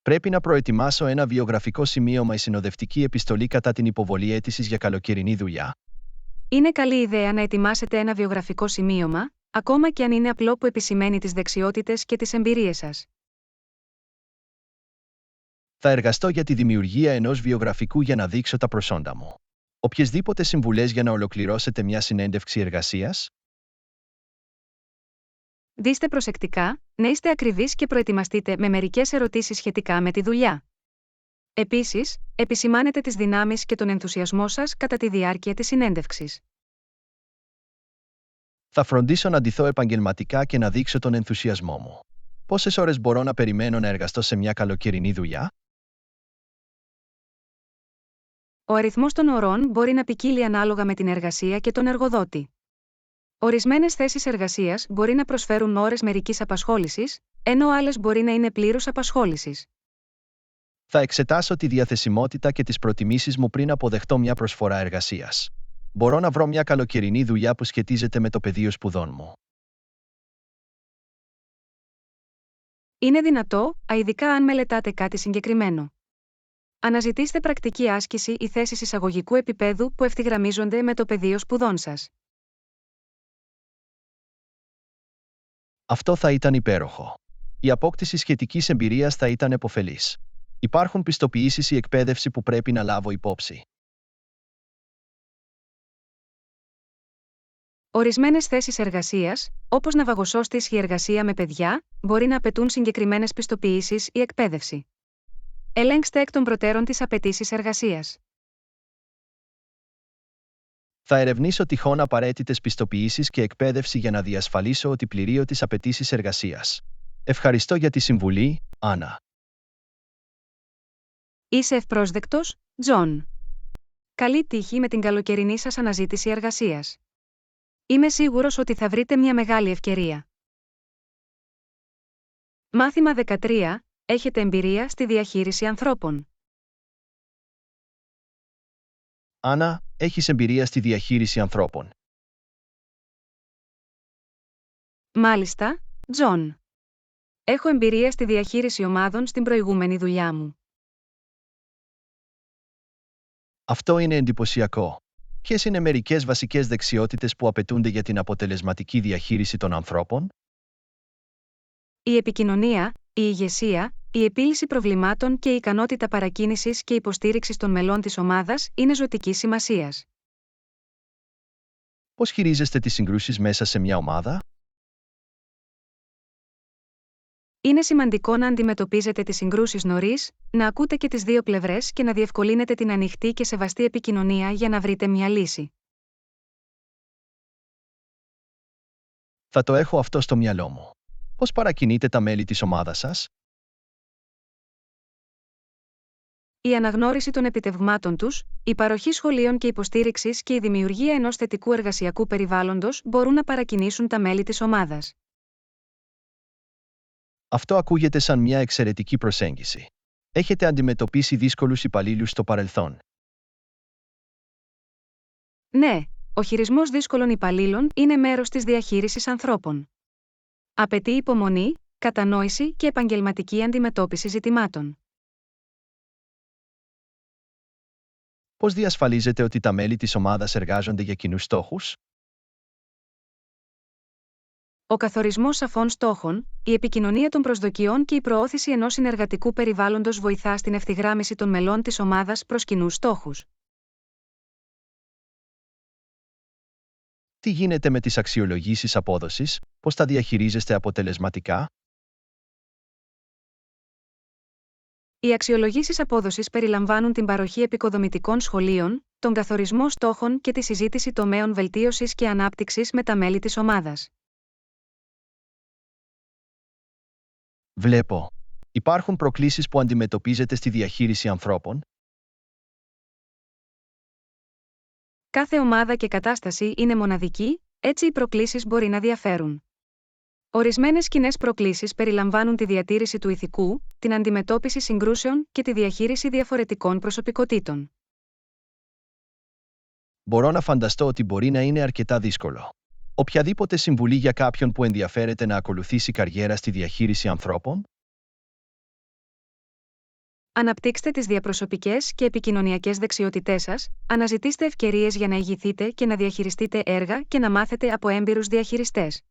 Πρέπει να προετοιμάσω ένα βιογραφικό σημείωμα ή συνοδευτική επιστολή κατά την υποβολή αίτησης για καλοκαιρινή δουλειά. Είναι καλή ιδέα να ετοιμάσετε ένα βιογραφικό σημείωμα, ακόμα και αν είναι απλό που επισημαίνει τις δεξιότητες και τις εμπειρίες σας. Θα εργαστώ για τη δημιουργία ενός βιογραφικού για να δείξω τα προσόντα μου. Οποιασδήποτε συμβουλές για να ολοκληρώσετε μια συνέντευξη εργασίας? Δείστε προσεκτικά, να είστε ακριβείς και προετοιμαστείτε με μερικές ερωτήσεις σχετικά με τη δουλειά. Επίσης, επισημάνετε τις δυνάμεις και τον ενθουσιασμό σας κατά τη διάρκεια της συνέντευξης. Θα φροντίσω να ντυθώ επαγγελματικά και να δείξω τον ενθουσιασμό μου. Πόσες ώρες μπορώ να περιμένω να εργαστώ σε μια καλοκαιρινή δουλειά? Ο αριθμός των ωρών μπορεί να ποικίλει ανάλογα με την εργασία και τον εργοδότη. Ορισμένες θέσεις εργασίας μπορεί να προσφέρουν ώρες μερικής απασχόλησης, ενώ άλλες μπορεί να είναι πλήρους απασχόλησης. Θα εξετάσω τη διαθεσιμότητα και τις προτιμήσεις μου πριν αποδεχτώ μια προσφορά εργασίας. Μπορώ να βρω μια καλοκαιρινή δουλειά που σχετίζεται με το πεδίο σπουδών μου? Είναι δυνατό, ειδικά αν μελετάτε κάτι συγκεκριμένο. Αναζητήστε πρακτική άσκηση ή θέσεις εισαγωγικού επίπεδου που ευθυγραμμίζονται με το πεδίο σπουδών σας. Αυτό θα ήταν υπέροχο. Η απόκτηση σχετικής εμπειρίας θα ήταν επωφελής. Υπάρχουν πιστοποιήσεις ή εκπαίδευση που πρέπει να λάβω υπόψη? Ορισμένες θέσεις εργασίας, όπως ναυαγοσώστης ή εργασία με παιδιά, μπορεί να απαιτούν συγκεκριμένες πιστοποιήσεις ή εκπαίδευση. Ελέγξτε εκ των προτέρων τις απαιτήσεις εργασίας. Θα ερευνήσω τυχόν απαραίτητες πιστοποιήσεις και εκπαίδευση για να διασφαλίσω ότι πληρείω τις απαιτήσεις εργασίας. Ευχαριστώ για τη συμβουλή, Άννα. Είσαι ευπρόσδεκτος, Τζον. Καλή τύχη με την καλοκαιρινή σας αναζήτηση εργασίας. Είμαι σίγουρος ότι θα βρείτε μια μεγάλη ευκαιρία. Μάθημα 13. Έχετε εμπειρία στη διαχείριση ανθρώπων. Άννα, έχεις εμπειρία στη διαχείριση ανθρώπων. Μάλιστα, Τζον. Έχω εμπειρία στη διαχείριση ομάδων στην προηγούμενη δουλειά μου. Αυτό είναι εντυπωσιακό. Ποιες είναι μερικές βασικές δεξιότητες που απαιτούνται για την αποτελεσματική διαχείριση των ανθρώπων? Η επικοινωνία, η ηγεσία, η επίλυση προβλημάτων και η ικανότητα παρακίνησης και υποστήριξης των μελών της ομάδας είναι ζωτικής σημασίας. Πώς χειρίζεστε τις συγκρούσεις μέσα σε μια ομάδα? Είναι σημαντικό να αντιμετωπίζετε τις συγκρούσεις νωρίς, να ακούτε και τις δύο πλευρές και να διευκολύνετε την ανοιχτή και σεβαστή επικοινωνία για να βρείτε μια λύση. Θα το έχω αυτό στο μυαλό μου. Πώς παρακινείτε τα μέλη της ομάδας σας? Η αναγνώριση των επιτευγμάτων τους, η παροχή σχολείων και υποστήριξης και η δημιουργία ενός θετικού εργασιακού περιβάλλοντος μπορούν να παρακινήσουν τα μέλη της ομάδας. Αυτό ακούγεται σαν μια εξαιρετική προσέγγιση. Έχετε αντιμετωπίσει δύσκολους υπαλλήλους στο παρελθόν? Ναι, ο χειρισμός δύσκολων υπαλλήλων είναι μέρος της διαχείρισης ανθρώπων. Απαιτεί υπομονή, κατανόηση και επαγγελματική αντιμετώπιση ζητημάτων. Πώς διασφαλίζετε ότι τα μέλη της ομάδας εργάζονται για κοινούς στόχους? Ο καθορισμός σαφών στόχων, η επικοινωνία των προσδοκιών και η προώθηση ενός συνεργατικού περιβάλλοντος βοηθά στην ευθυγράμμιση των μελών της ομάδας προς κοινούς στόχους. Τι γίνεται με τις αξιολογήσεις απόδοσης, πώς τα διαχειρίζεστε αποτελεσματικά? Οι αξιολογήσεις απόδοσης περιλαμβάνουν την παροχή επικοδομητικών σχολείων, τον καθορισμό στόχων και τη συζήτηση τομέων βελτίωσης και ανάπτυξης με τα μέλη της ομάδας. Βλέπω. Υπάρχουν προκλήσεις που αντιμετωπίζετε στη διαχείριση ανθρώπων? Κάθε ομάδα και κατάσταση είναι μοναδική, έτσι οι προκλήσεις μπορεί να διαφέρουν. Ορισμένες κοινές προκλήσεις περιλαμβάνουν τη διατήρηση του ηθικού, την αντιμετώπιση συγκρούσεων και τη διαχείριση διαφορετικών προσωπικότητων. Μπορώ να φανταστώ ότι μπορεί να είναι αρκετά δύσκολο. Οποιαδήποτε συμβουλή για κάποιον που ενδιαφέρεται να ακολουθήσει καριέρα στη διαχείριση ανθρώπων? Αναπτύξτε τις διαπροσωπικές και επικοινωνιακές δεξιότητές σας, αναζητήστε ευκαιρίες για να ηγηθείτε και να διαχειριστείτε έργα και να μάθετε από έμπειρους διαχειριστές.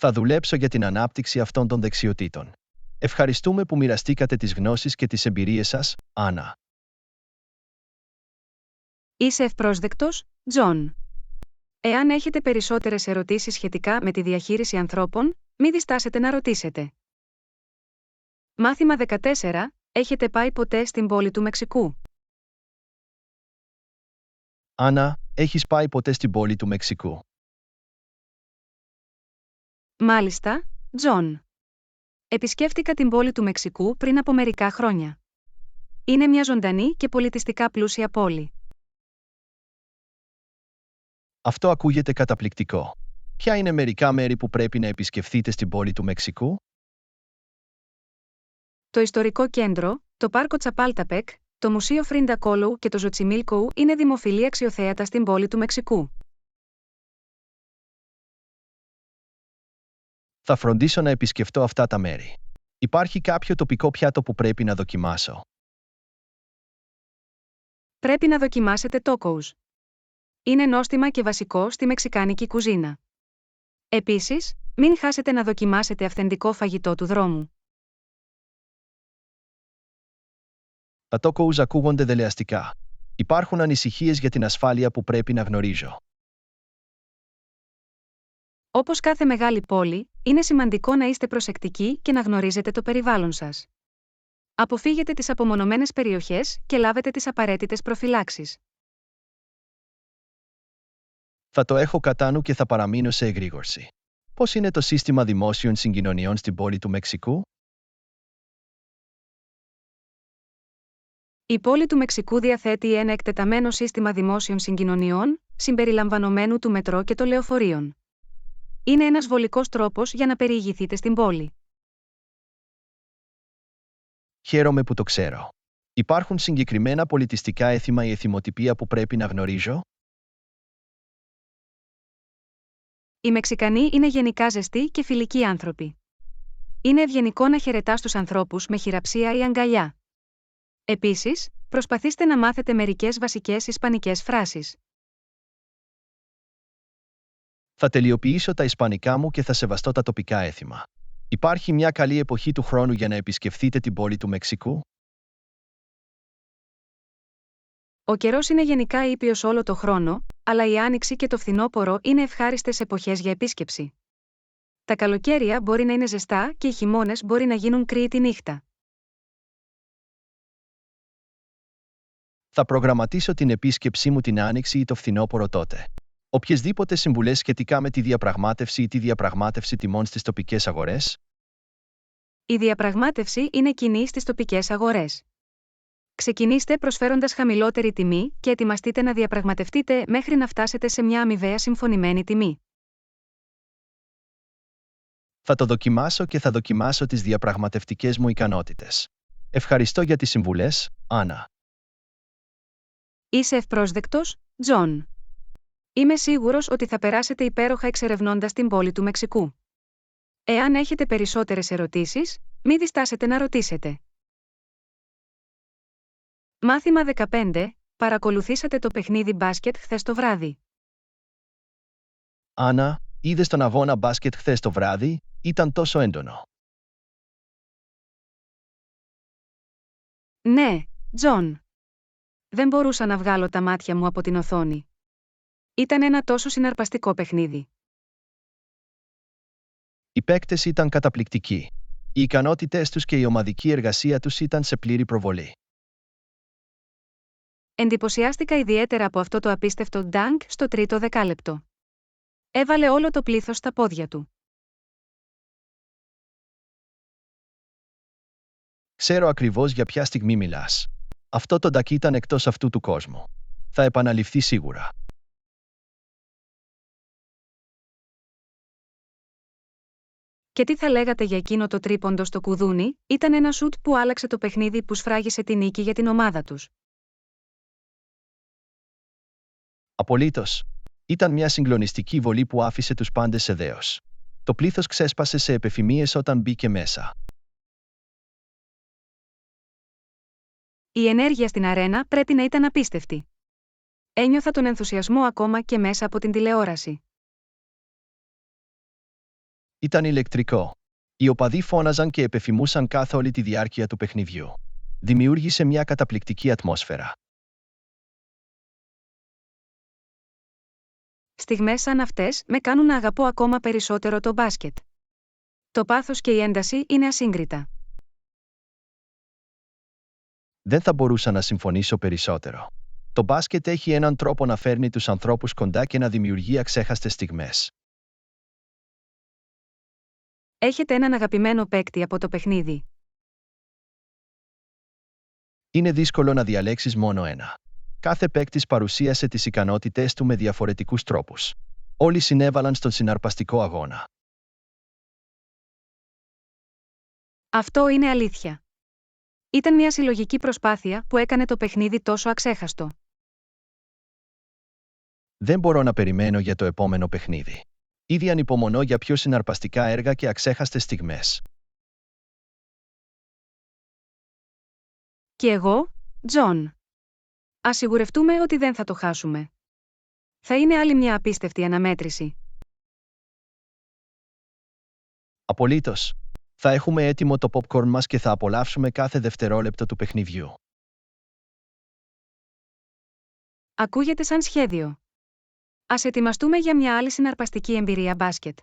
Θα δουλέψω για την ανάπτυξη αυτών των δεξιοτήτων. Ευχαριστούμε που μοιραστήκατε τις γνώσεις και τις εμπειρίες σας, Άννα. Είσαι ευπρόσδεκτος, Τζον. Εάν έχετε περισσότερες ερωτήσεις σχετικά με τη διαχείριση ανθρώπων, μην διστάσετε να ρωτήσετε. Μάθημα 14. Έχετε πάει ποτέ στην πόλη του Μεξικού? Άννα, έχεις πάει ποτέ στην πόλη του Μεξικού? Μάλιστα, Τζον. Επισκέφτηκα την πόλη του Μεξικού πριν από μερικά χρόνια. Είναι μια ζωντανή και πολιτιστικά πλούσια πόλη. Αυτό ακούγεται καταπληκτικό. Ποια είναι μερικά μέρη που πρέπει να επισκεφθείτε στην πόλη του Μεξικού? Το ιστορικό κέντρο, το πάρκο Τσαπάλταπεκ, το μουσείο Φρίντα Κόλου και το Ζοτσιμίλκοου είναι δημοφιλή αξιοθέατα στην πόλη του Μεξικού. Θα φροντίσω να επισκεφτώ αυτά τα μέρη. Υπάρχει κάποιο τοπικό πιάτο που πρέπει να δοκιμάσω? Πρέπει να δοκιμάσετε τόκοους. Είναι νόστιμα και βασικό στη μεξικάνικη κουζίνα. Επίσης, μην χάσετε να δοκιμάσετε αυθεντικό φαγητό του δρόμου. Τα τόκοους ακούγονται δελεαστικά. Υπάρχουν ανησυχίες για την ασφάλεια που πρέπει να γνωρίζω. Όπως κάθε μεγάλη πόλη, είναι σημαντικό να είστε προσεκτικοί και να γνωρίζετε το περιβάλλον σας. Αποφύγετε τις απομονωμένες περιοχές και λάβετε τις απαραίτητες προφυλάξεις. Θα το έχω κατά νου και θα παραμείνω σε εγρήγορση. Πώς είναι το σύστημα δημόσιων συγκοινωνιών στην πόλη του Μεξικού? Η πόλη του Μεξικού διαθέτει ένα εκτεταμένο σύστημα δημόσιων συγκοινωνιών, συμπεριλαμβανομένου του μετρό και των λεωφορείων. Είναι ένας βολικός τρόπος για να περιηγηθείτε στην πόλη. Χαίρομαι που το ξέρω. Υπάρχουν συγκεκριμένα πολιτιστικά έθιμα ή εθιμοτυπία που πρέπει να γνωρίζω? Οι Μεξικανοί είναι γενικά ζεστοί και φιλικοί άνθρωποι. Είναι ευγενικό να χαιρετάς τους ανθρώπους με χειραψία ή αγκαλιά. Επίσης, προσπαθήστε να μάθετε μερικές βασικές ισπανικές φράσεις. Θα τελειοποιήσω τα ισπανικά μου και θα σεβαστώ τα τοπικά έθιμα. Υπάρχει μια καλή εποχή του χρόνου για να επισκεφθείτε την πόλη του Μεξικού? Ο καιρός είναι γενικά ήπιος όλο το χρόνο, αλλά η άνοιξη και το φθινόπωρο είναι ευχάριστες εποχές για επίσκεψη. Τα καλοκαίρια μπορεί να είναι ζεστά και οι χειμώνες μπορεί να γίνουν κρύοι τη νύχτα. Θα προγραμματίσω την επίσκεψή μου την άνοιξη ή το φθινόπωρο τότε. Οποιασδήποτε συμβουλές σχετικά με τη διαπραγμάτευση ή τη διαπραγμάτευση τιμών στις τοπικές αγορές? Η διαπραγμάτευση είναι κοινή στις τοπικές αγορές. Ξεκινήστε προσφέροντας χαμηλότερη τιμή και ετοιμαστείτε να διαπραγματευτείτε μέχρι να φτάσετε σε μια αμοιβαία συμφωνημένη τιμή. Θα το δοκιμάσω και θα δοκιμάσω τις διαπραγματευτικές μου ικανότητες. Ευχαριστώ για τις συμβουλές, Άννα. Είσαι ευπρόσδεκτος, Τζον. Είμαι σίγουρος ότι θα περάσετε υπέροχα εξερευνώντας την πόλη του Μεξικού. Εάν έχετε περισσότερες ερωτήσεις, μην διστάσετε να ρωτήσετε. Μάθημα 15. Παρακολουθήσατε το παιχνίδι μπάσκετ χθες το βράδυ. Άννα, είδες τον αγώνα μπάσκετ χθες το βράδυ? Ήταν τόσο έντονο. Ναι, Τζον. Δεν μπορούσα να βγάλω τα μάτια μου από την οθόνη. Ήταν ένα τόσο συναρπαστικό παιχνίδι. Οι παίκτες ήταν καταπληκτικοί. Οι ικανότητες τους και η ομαδική εργασία τους ήταν σε πλήρη προβολή. Εντυπωσιάστηκα ιδιαίτερα από αυτό το απίστευτο ντάνκ στο τρίτο δεκάλεπτο. Έβαλε όλο το πλήθος στα πόδια του. Ξέρω ακριβώς για ποια στιγμή μιλάς. Αυτό το ντακ ήταν εκτός αυτού του κόσμου. Θα επαναληφθεί σίγουρα. Και τι θα λέγατε για εκείνο το τρίποντο στο κουδούνι? Ήταν ένα σουτ που άλλαξε το παιχνίδι, που σφράγισε τη νίκη για την ομάδα τους. Απολύτως. Ήταν μια συγκλονιστική βολή που άφησε τους πάντες σε δέος. Το πλήθος ξέσπασε σε επεφημίες όταν μπήκε μέσα. Η ενέργεια στην αρένα πρέπει να ήταν απίστευτη. Ένιωθα τον ενθουσιασμό ακόμα και μέσα από την τηλεόραση. Ήταν ηλεκτρικό. Οι οπαδοί φώναζαν και επεφημούσαν καθ' όλη τη διάρκεια του παιχνιδιού. Δημιούργησε μια καταπληκτική ατμόσφαιρα. Στιγμές σαν αυτές με κάνουν να αγαπώ ακόμα περισσότερο το μπάσκετ. Το πάθος και η ένταση είναι ασύγκριτα. Δεν θα μπορούσα να συμφωνήσω περισσότερο. Το μπάσκετ έχει έναν τρόπο να φέρνει τους ανθρώπους κοντά και να δημιουργεί αξέχαστες στιγμές. Έχετε έναν αγαπημένο παίκτη από το παιχνίδι? Είναι δύσκολο να διαλέξεις μόνο ένα. Κάθε παίκτης παρουσίασε τις ικανότητές του με διαφορετικούς τρόπους. Όλοι συνέβαλαν στον συναρπαστικό αγώνα. Αυτό είναι αλήθεια. Ήταν μια συλλογική προσπάθεια που έκανε το παιχνίδι τόσο αξέχαστο. Δεν μπορώ να περιμένω για το επόμενο παιχνίδι. Ήδη ανυπομονώ για πιο συναρπαστικά έργα και αξέχαστες στιγμές. Και εγώ, Τζον. Ας σιγουρευτούμε ότι δεν θα το χάσουμε. Θα είναι άλλη μια απίστευτη αναμέτρηση. Απολύτως. Θα έχουμε έτοιμο το popcorn μας και θα απολαύσουμε κάθε δευτερόλεπτο του παιχνιδιού. Ακούγεται σαν σχέδιο. Ας ετοιμαστούμε για μια άλλη συναρπαστική εμπειρία μπάσκετ.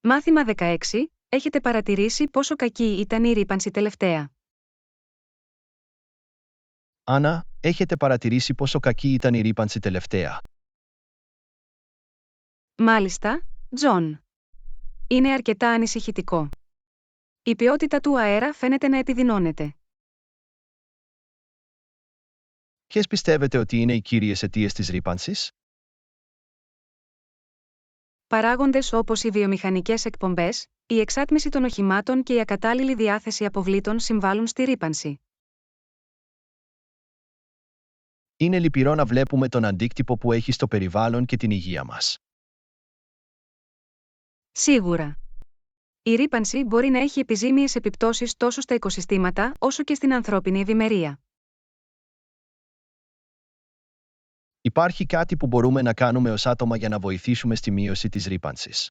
Μάθημα 16. Έχετε παρατηρήσει πόσο κακή ήταν η ρύπανση τελευταία? Άννα, έχετε παρατηρήσει πόσο κακή ήταν η ρύπανση τελευταία? Μάλιστα, Τζον. Είναι αρκετά ανησυχητικό. Η ποιότητα του αέρα φαίνεται να επιδεινώνεται. Ποιες πιστεύετε ότι είναι οι κύριες αιτίες της ρύπανσης? Παράγοντες όπως οι βιομηχανικές εκπομπές, η εξάτμιση των οχημάτων και η ακατάλληλη διάθεση αποβλήτων συμβάλλουν στη ρύπανση. Είναι λυπηρό να βλέπουμε τον αντίκτυπο που έχει στο περιβάλλον και την υγεία μας. Σίγουρα. Η ρύπανση μπορεί να έχει επιζήμιες επιπτώσεις τόσο στα οικοσυστήματα όσο και στην ανθρώπινη ευημερία. Υπάρχει κάτι που μπορούμε να κάνουμε ως άτομα για να βοηθήσουμε στη μείωση της ρύπανσης?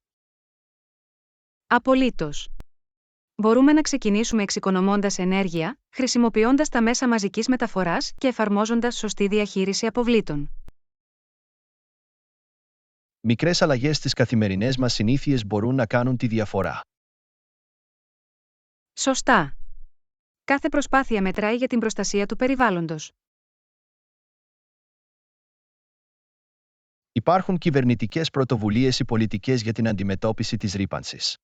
Απολύτως. Μπορούμε να ξεκινήσουμε εξοικονομώντας ενέργεια, χρησιμοποιώντας τα μέσα μαζικής μεταφοράς και εφαρμόζοντας σωστή διαχείριση αποβλήτων. Μικρές αλλαγές στις καθημερινές μας συνήθειες μπορούν να κάνουν τη διαφορά. Σωστά. Κάθε προσπάθεια μετράει για την προστασία του περιβάλλοντος. Υπάρχουν κυβερνητικές πρωτοβουλίες ή πολιτικές για την αντιμετώπιση της ρύπανσης.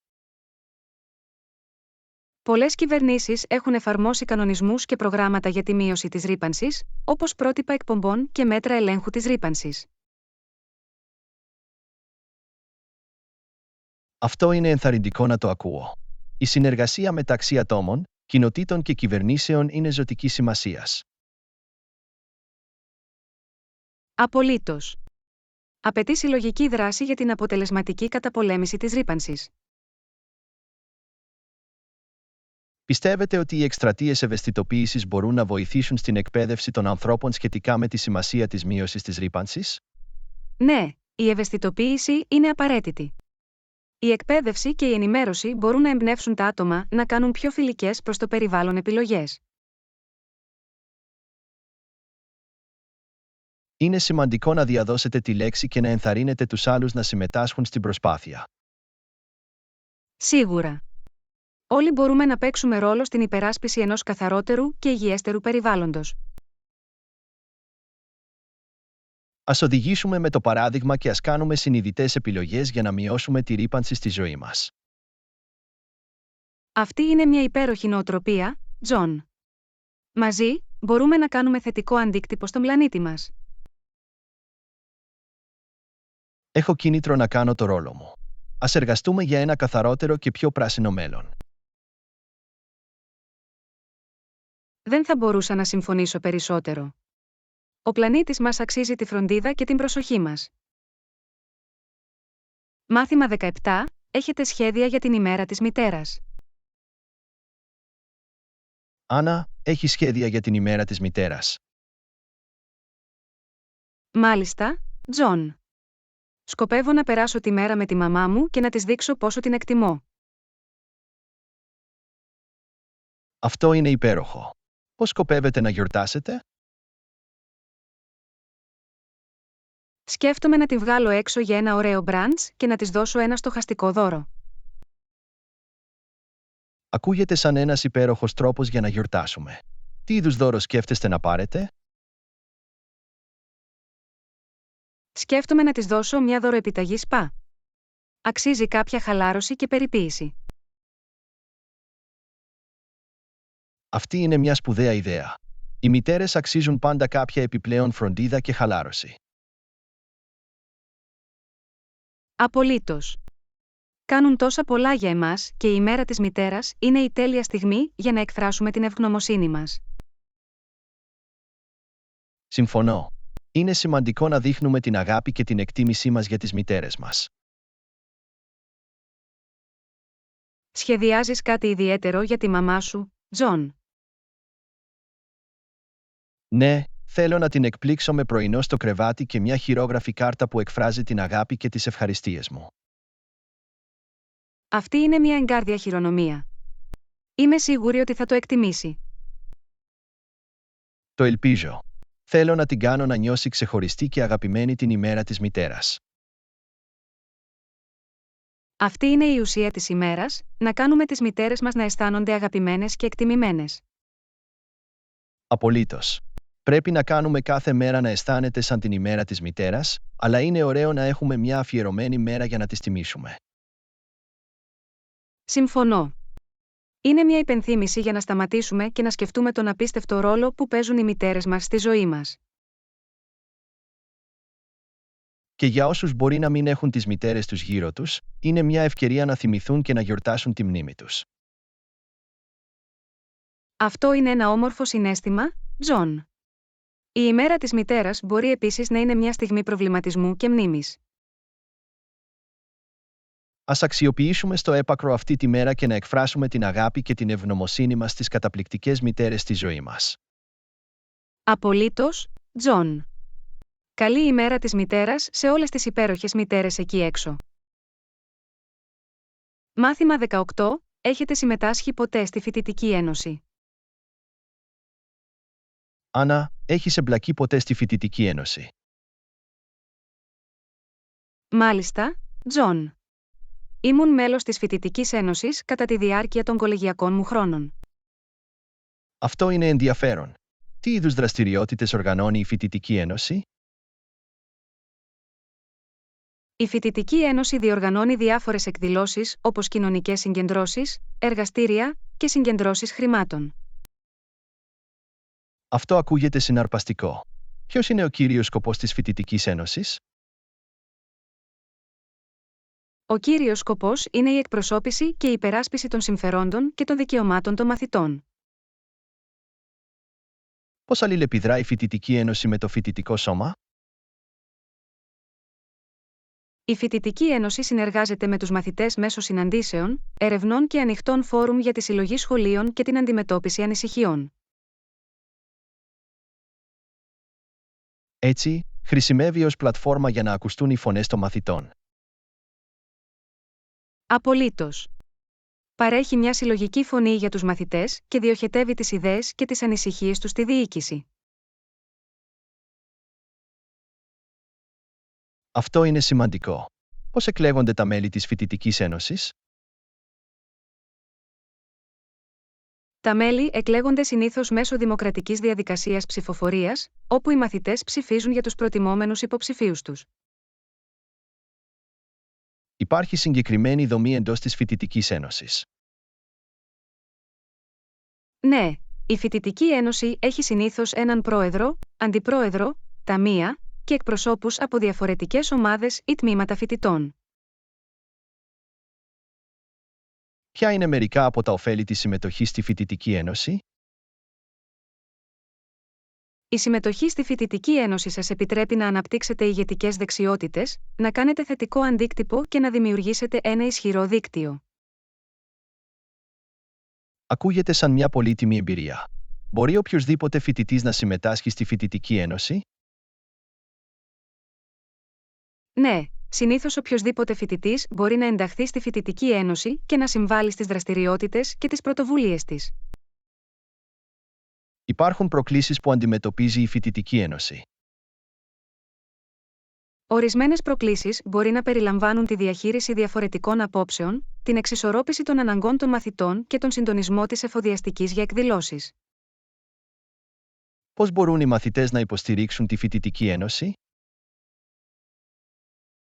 Πολλές κυβερνήσεις έχουν εφαρμόσει κανονισμούς και προγράμματα για τη μείωση της ρύπανσης, όπως πρότυπα εκπομπών και μέτρα ελέγχου της ρύπανσης. Αυτό είναι ενθαρρυντικό να το ακούω. Η συνεργασία μεταξύ ατόμων, κοινοτήτων και κυβερνήσεων είναι ζωτικής σημασίας. Απολύτως. Απαιτεί συλλογική δράση για την αποτελεσματική καταπολέμηση της ρύπανσης. Πιστεύετε ότι οι εκστρατείες ευαισθητοποίησης μπορούν να βοηθήσουν στην εκπαίδευση των ανθρώπων σχετικά με τη σημασία της μείωσης της ρύπανσης? Ναι, η ευαισθητοποίηση είναι απαραίτητη. Η εκπαίδευση και η ενημέρωση μπορούν να εμπνεύσουν τα άτομα να κάνουν πιο φιλικές προς το περιβάλλον επιλογές. Είναι σημαντικό να διαδώσετε τη λέξη και να ενθαρρύνετε τους άλλους να συμμετάσχουν στην προσπάθεια. Σίγουρα. Όλοι μπορούμε να παίξουμε ρόλο στην υπεράσπιση ενός καθαρότερου και υγιέστερου περιβάλλοντος. Ας οδηγήσουμε με το παράδειγμα και ας κάνουμε συνειδητές επιλογές για να μειώσουμε τη ρύπανση στη ζωή μας. Αυτή είναι μια υπέροχη νοοτροπία, Τζον. Μαζί, μπορούμε να κάνουμε θετικό αντίκτυπο στον πλανήτη μας. Έχω κίνητρο να κάνω το ρόλο μου. Ας εργαστούμε για ένα καθαρότερο και πιο πράσινο μέλλον. Δεν θα μπορούσα να συμφωνήσω περισσότερο. Ο πλανήτης μας αξίζει τη φροντίδα και την προσοχή μας. Μάθημα 17. Έχετε σχέδια για την ημέρα της μητέρας? Άννα, έχει σχέδια για την ημέρα της μητέρας? Μάλιστα, Τζον. Σκοπεύω να περάσω τη μέρα με τη μαμά μου και να της δείξω πόσο την εκτιμώ. Αυτό είναι υπέροχο. Πώς σκοπεύετε να γιορτάσετε? Σκέφτομαι να τη βγάλω έξω για ένα ωραίο μπραντς και να της δώσω ένα στοχαστικό δώρο. Ακούγεται σαν ένας υπέροχος τρόπος για να γιορτάσουμε. Τι είδους δώρο σκέφτεστε να πάρετε? Σκέφτομαι να της δώσω μια δωροεπιταγή σπα. Αξίζει κάποια χαλάρωση και περιποίηση. Αυτή είναι μια σπουδαία ιδέα. Οι μητέρες αξίζουν πάντα κάποια επιπλέον φροντίδα και χαλάρωση. Απολύτως. Κάνουν τόσα πολλά για εμάς και η ημέρα της μητέρας είναι η τέλεια στιγμή για να εκφράσουμε την ευγνωμοσύνη μας. Συμφωνώ. Είναι σημαντικό να δείχνουμε την αγάπη και την εκτίμησή μας για τις μητέρες μας. Σχεδιάζεις κάτι ιδιαίτερο για τη μαμά σου, Τζον? Ναι, θέλω να την εκπλήξω με πρωινό στο κρεβάτι και μια χειρόγραφη κάρτα που εκφράζει την αγάπη και τις ευχαριστίες μου. Αυτή είναι μια εγκάρδια χειρονομία. Είμαι σίγουρη ότι θα το εκτιμήσει. Το ελπίζω. Θέλω να την κάνω να νιώσει ξεχωριστή και αγαπημένη την ημέρα της μητέρας. Αυτή είναι η ουσία της ημέρας, να κάνουμε τις μητέρες μας να αισθάνονται αγαπημένες και εκτιμημένες. Απολύτως. Πρέπει να κάνουμε κάθε μέρα να αισθάνεται σαν την ημέρα της μητέρας, αλλά είναι ωραίο να έχουμε μια αφιερωμένη μέρα για να τις τιμήσουμε. Συμφωνώ. Είναι μια υπενθύμηση για να σταματήσουμε και να σκεφτούμε τον απίστευτο ρόλο που παίζουν οι μητέρες μας στη ζωή μας. Και για όσους μπορεί να μην έχουν τις μητέρες τους γύρω τους, είναι μια ευκαιρία να θυμηθούν και να γιορτάσουν τη μνήμη τους. Αυτό είναι ένα όμορφο συναίσθημα, Τζον. Η ημέρα της μητέρας μπορεί επίσης να είναι μια στιγμή προβληματισμού και μνήμης. Ας αξιοποιήσουμε στο έπακρο αυτή τη μέρα και να εκφράσουμε την αγάπη και την ευγνωμοσύνη μας στις καταπληκτικές μητέρες στη ζωή μας. Απολύτως, Τζον. Καλή ημέρα της μητέρας σε όλες τις υπέροχες μητέρες εκεί έξω. Μάθημα 18. Έχετε συμμετάσχει ποτέ στη Φοιτητική Ένωση? Άννα, έχεις εμπλακεί ποτέ στη Φοιτητική Ένωση? Μάλιστα, Τζον. Ήμουν μέλος της Φοιτητικής Ένωσης κατά τη διάρκεια των κολεγιακών μου χρόνων. Αυτό είναι ενδιαφέρον. Τι είδους δραστηριότητες οργανώνει η Φοιτητική Ένωση? Η Φοιτητική Ένωση διοργανώνει διάφορες εκδηλώσεις όπως κοινωνικές συγκεντρώσεις, εργαστήρια και συγκεντρώσεις χρημάτων. Αυτό ακούγεται συναρπαστικό. Ποιος είναι ο κύριος σκοπός της Φοιτητικής Ένωσης? Ο κύριος σκοπός είναι η εκπροσώπηση και η υπεράσπιση των συμφερόντων και των δικαιωμάτων των μαθητών. Πώς αλληλεπιδρά η Φοιτητική Ένωση με το Φοιτητικό Σώμα? Η Φοιτητική Ένωση συνεργάζεται με τους μαθητές μέσω συναντήσεων, ερευνών και ανοιχτών φόρουμ για τη συλλογή σχολείων και την αντιμετώπιση ανησυχιών. Έτσι, χρησιμεύει ως πλατφόρμα για να ακουστούν οι φωνές των μαθητών. Απολύτως. Παρέχει μια συλλογική φωνή για τους μαθητές και διοχετεύει τις ιδέες και τις ανησυχίες τους στη διοίκηση. Αυτό είναι σημαντικό. Πώς εκλέγονται τα μέλη της Φοιτητικής Ένωσης? Τα μέλη εκλέγονται συνήθως μέσω δημοκρατικής διαδικασίας ψηφοφορίας, όπου οι μαθητές ψηφίζουν για τους προτιμόμενους υποψηφίους τους. Υπάρχει συγκεκριμένη δομή εντός της Φοιτητικής Ένωσης. Ναι, η Φοιτητική Ένωση έχει συνήθως έναν πρόεδρο, αντιπρόεδρο, ταμεία και εκπροσώπους από διαφορετικές ομάδες ή τμήματα φοιτητών. Ποια είναι μερικά από τα ωφέλη της συμμετοχής στη Φοιτητική Ένωση? Η συμμετοχή στη Φοιτητική Ένωση σας επιτρέπει να αναπτύξετε ηγετικές δεξιότητες, να κάνετε θετικό αντίκτυπο και να δημιουργήσετε ένα ισχυρό δίκτυο. Ακούγεται σαν μια πολύτιμη εμπειρία. Μπορεί οποιοσδήποτε φοιτητής να συμμετάσχει στη Φοιτητική Ένωση? Ναι, συνήθως οποιοσδήποτε φοιτητής μπορεί να ενταχθεί στη Φοιτητική Ένωση και να συμβάλλει στις δραστηριότητες και τις πρωτοβουλίες της. Υπάρχουν προκλήσεις που αντιμετωπίζει η Φοιτητική Ένωση. Ορισμένες προκλήσεις μπορεί να περιλαμβάνουν τη διαχείριση διαφορετικών απόψεων, την εξισορρόπηση των αναγκών των μαθητών και τον συντονισμό της εφοδιαστικής για εκδηλώσεις. Πώς μπορούν οι μαθητές να υποστηρίξουν τη Φοιτητική Ένωση?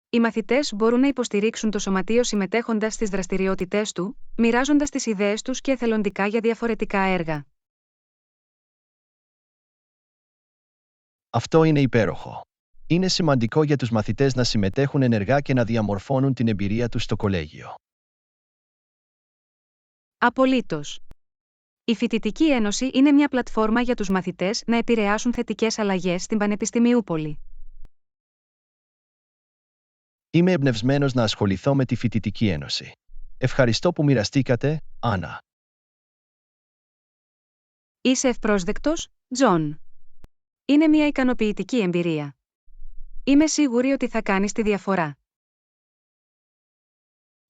Οι μαθητές μπορούν να υποστηρίξουν το σωματείο συμμετέχοντας στις δραστηριότητές του, μοιράζοντας τις ιδέες τους και εθελοντικά για διαφορετικά έργα. Αυτό είναι υπέροχο. Είναι σημαντικό για τους μαθητές να συμμετέχουν ενεργά και να διαμορφώνουν την εμπειρία τους στο κολέγιο. Απολύτως. Η Φοιτητική Ένωση είναι μια πλατφόρμα για τους μαθητές να επηρεάσουν θετικές αλλαγές στην Πανεπιστημιούπολη. Είμαι εμπνευσμένος να ασχοληθώ με τη Φοιτητική Ένωση. Ευχαριστώ που μοιραστήκατε, Άννα. Είσαι ευπρόσδεκτος, Τζον. Είναι μια ικανοποιητική εμπειρία. Είμαι σίγουρη ότι θα κάνεις τη διαφορά.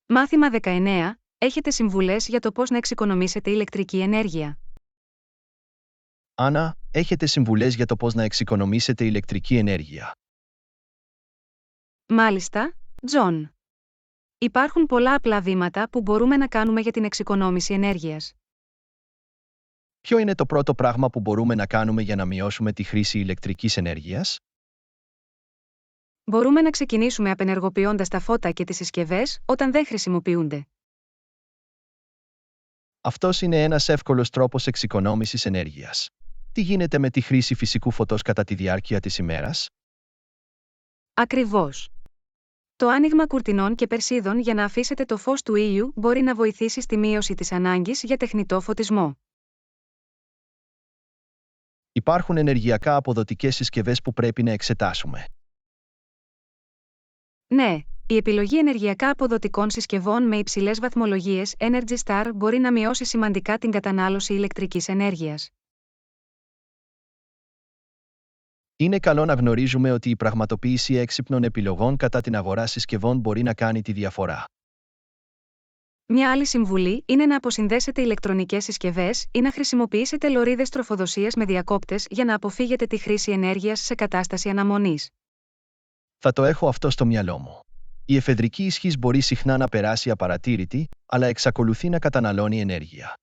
Μάθημα 19. Έχετε συμβουλές για το πώς να εξοικονομήσετε ηλεκτρική ενέργεια? Άννα, έχετε συμβουλές για το πώς να εξοικονομήσετε ηλεκτρική ενέργεια? Μάλιστα, Τζον. Υπάρχουν πολλά απλά βήματα που μπορούμε να κάνουμε για την εξοικονόμηση ενέργειας. Ποιο είναι το πρώτο πράγμα που μπορούμε να κάνουμε για να μειώσουμε τη χρήση ηλεκτρικής ενέργειας? Μπορούμε να ξεκινήσουμε απενεργοποιώντας τα φώτα και τις συσκευές όταν δεν χρησιμοποιούνται. Αυτός είναι ένας εύκολος τρόπος εξοικονόμησης ενέργειας. Τι γίνεται με τη χρήση φυσικού φωτός κατά τη διάρκεια της ημέρας? Ακριβώς. Το άνοιγμα κουρτινών και περσίδων για να αφήσετε το φως του ήλιου μπορεί να βοηθήσει στη μείωση της ανάγκης για τεχνητό φωτισμό. Υπάρχουν ενεργειακά αποδοτικές συσκευές που πρέπει να εξετάσουμε. Ναι, η επιλογή ενεργειακά αποδοτικών συσκευών με υψηλές βαθμολογίες Energy Star μπορεί να μειώσει σημαντικά την κατανάλωση ηλεκτρικής ενέργειας. Είναι καλό να γνωρίζουμε ότι η πραγματοποίηση έξυπνων επιλογών κατά την αγορά συσκευών μπορεί να κάνει τη διαφορά. Μια άλλη συμβουλή είναι να αποσυνδέσετε ηλεκτρονικές συσκευές ή να χρησιμοποιήσετε λωρίδες τροφοδοσίας με διακόπτες για να αποφύγετε τη χρήση ενέργειας σε κατάσταση αναμονής. Θα το έχω αυτό στο μυαλό μου. Η εφεδρική ισχύς μπορεί συχνά να περάσει απαρατήρητη, αλλά εξακολουθεί να καταναλώνει ενέργεια.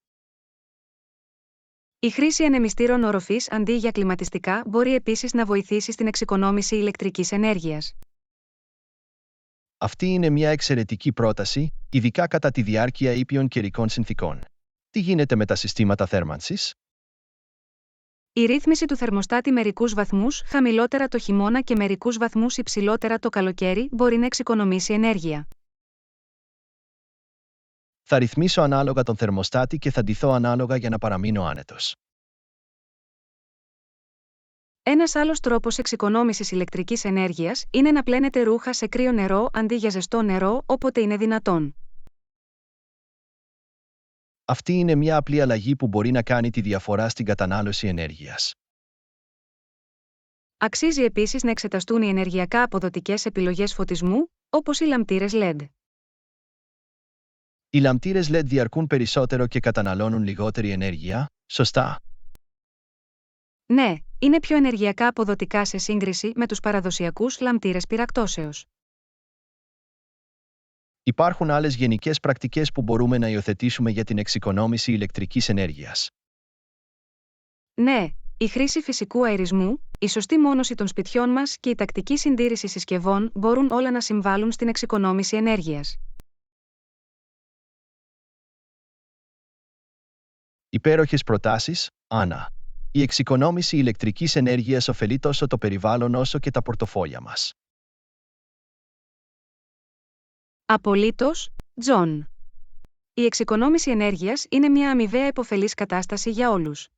Η χρήση ανεμιστήρων οροφής αντί για κλιματιστικά μπορεί επίσης να βοηθήσει στην εξοικονόμηση ηλεκτρικής ενέργειας. Αυτή είναι μια εξαιρετική πρόταση, ειδικά κατά τη διάρκεια ήπιων καιρικών συνθήκων. Τι γίνεται με τα συστήματα θέρμανσης? Η ρύθμιση του θερμοστάτη μερικούς βαθμούς χαμηλότερα το χειμώνα και μερικούς βαθμούς υψηλότερα το καλοκαίρι μπορεί να εξοικονομήσει ενέργεια. Θα ρυθμίσω ανάλογα τον θερμοστάτη και θα ντυθώ ανάλογα για να παραμείνω άνετος. Ένας άλλος τρόπος εξοικονόμησης ηλεκτρικής ενέργειας είναι να πλένετε ρούχα σε κρύο νερό αντί για ζεστό νερό όποτε είναι δυνατόν. Αυτή είναι μια απλή αλλαγή που μπορεί να κάνει τη διαφορά στην κατανάλωση ενέργειας. Αξίζει επίσης να εξεταστούν οι ενεργειακά αποδοτικές επιλογές φωτισμού, όπως οι λαμπτήρες LED. Οι λαμπτήρες LED διαρκούν περισσότερο και καταναλώνουν λιγότερη ενέργεια, σωστά? Ναι, είναι πιο ενεργειακά αποδοτικά σε σύγκριση με τους παραδοσιακούς λαμπτήρες πυρακτώσεως. Υπάρχουν άλλες γενικές πρακτικές που μπορούμε να υιοθετήσουμε για την εξοικονόμηση ηλεκτρικής ενέργειας. Ναι, η χρήση φυσικού αερισμού, η σωστή μόνωση των σπιτιών μας και η τακτική συντήρηση συσκευών μπορούν όλα να συμβάλλουν στην εξοικονόμηση ενέργειας. Υπέροχες προτάσεις, Άννα. Η εξοικονόμηση ηλεκτρικής ενέργειας ωφελεί τόσο το περιβάλλον όσο και τα πορτοφόλια μας. Απολύτως, Τζον. Η εξοικονόμηση ενέργειας είναι μια αμοιβαία υποφελής κατάσταση για όλους.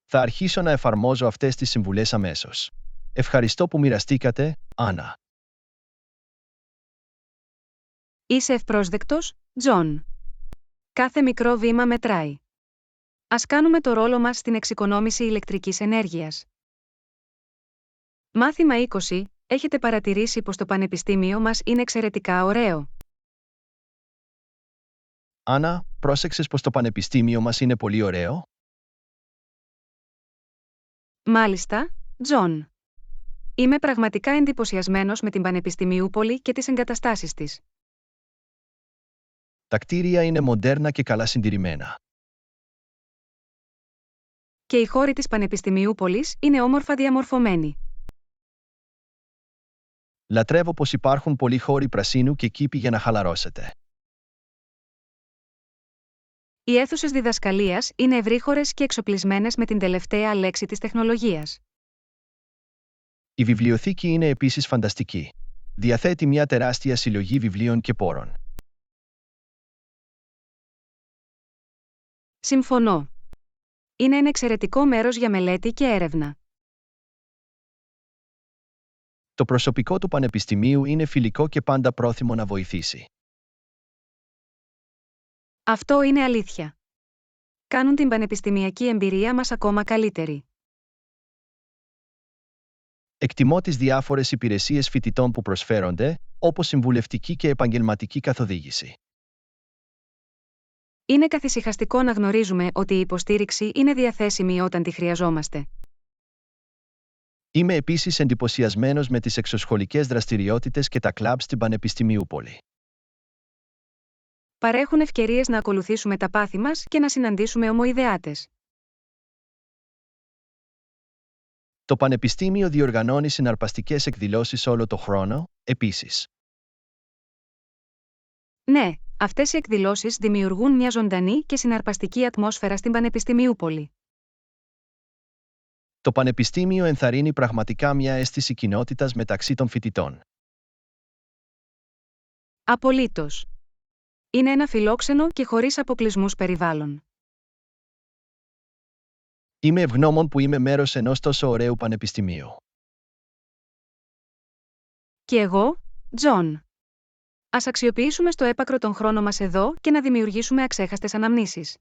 Θα αρχίσω να εφαρμόζω αυτές τις συμβουλές αμέσως. Ευχαριστώ που μοιραστήκατε, Άννα. Είσαι ευπρόσδεκτος, Τζον. Κάθε μικρό βήμα μετράει. Ας κάνουμε το ρόλο μας στην εξοικονόμηση ηλεκτρικής ενέργειας. Μάθημα 20. Έχετε παρατηρήσει πως το πανεπιστήμιο μας είναι εξαιρετικά ωραίο? Άννα, πρόσεξες πως το πανεπιστήμιο μας είναι πολύ ωραίο? Μάλιστα, Τζον. Είμαι πραγματικά εντυπωσιασμένος με την Πανεπιστημιούπολη και τις εγκαταστάσεις της. Τα κτίρια είναι μοντέρνα και καλά συντηρημένα. Και οι χώροι της Πανεπιστημιούπολης είναι όμορφα διαμορφωμένοι. Λατρεύω πως υπάρχουν πολλοί χώροι πρασίνου και κήποι για να χαλαρώσετε. Οι αίθουσες διδασκαλίας είναι ευρύχωρες και εξοπλισμένες με την τελευταία λέξη της τεχνολογίας. Η βιβλιοθήκη είναι επίσης φανταστική. Διαθέτει μια τεράστια συλλογή βιβλίων και πόρων. Συμφωνώ. Είναι ένα εξαιρετικό μέρος για μελέτη και έρευνα. Το προσωπικό του πανεπιστημίου είναι φιλικό και πάντα πρόθυμο να βοηθήσει. Αυτό είναι αλήθεια. Κάνουν την πανεπιστημιακή εμπειρία μας ακόμα καλύτερη. Εκτιμώ τις διάφορες υπηρεσίες φοιτητών που προσφέρονται, όπως συμβουλευτική και επαγγελματική καθοδήγηση. Είναι καθησυχαστικό να γνωρίζουμε ότι η υποστήριξη είναι διαθέσιμη όταν τη χρειαζόμαστε. Είμαι επίσης εντυπωσιασμένος με τις εξωσχολικές δραστηριότητες και τα κλαμπ στην Πανεπιστημιούπολη. Παρέχουν ευκαιρίες να ακολουθήσουμε τα πάθη μας και να συναντήσουμε ομοειδεάτες. Το Πανεπιστήμιο διοργανώνει συναρπαστικές εκδηλώσεις όλο το χρόνο, επίσης. Ναι, αυτές οι εκδηλώσεις δημιουργούν μια ζωντανή και συναρπαστική ατμόσφαιρα στην Πανεπιστημιούπολη. Το Πανεπιστήμιο ενθαρρύνει πραγματικά μια αίσθηση κοινότητας μεταξύ των φοιτητών. Απολύτως. Είναι ένα φιλόξενο και χωρίς αποκλεισμούς περιβάλλον. Είμαι ευγνώμων που είμαι μέρος ενός τόσο ωραίου πανεπιστημίου. Και εγώ, Τζον. Ας αξιοποιήσουμε στο έπακρο τον χρόνο μας εδώ και να δημιουργήσουμε αξέχαστες αναμνήσεις.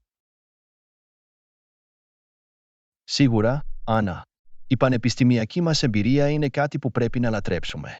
Σίγουρα, Άννα. Η πανεπιστημιακή μας εμπειρία είναι κάτι που πρέπει να λατρέψουμε.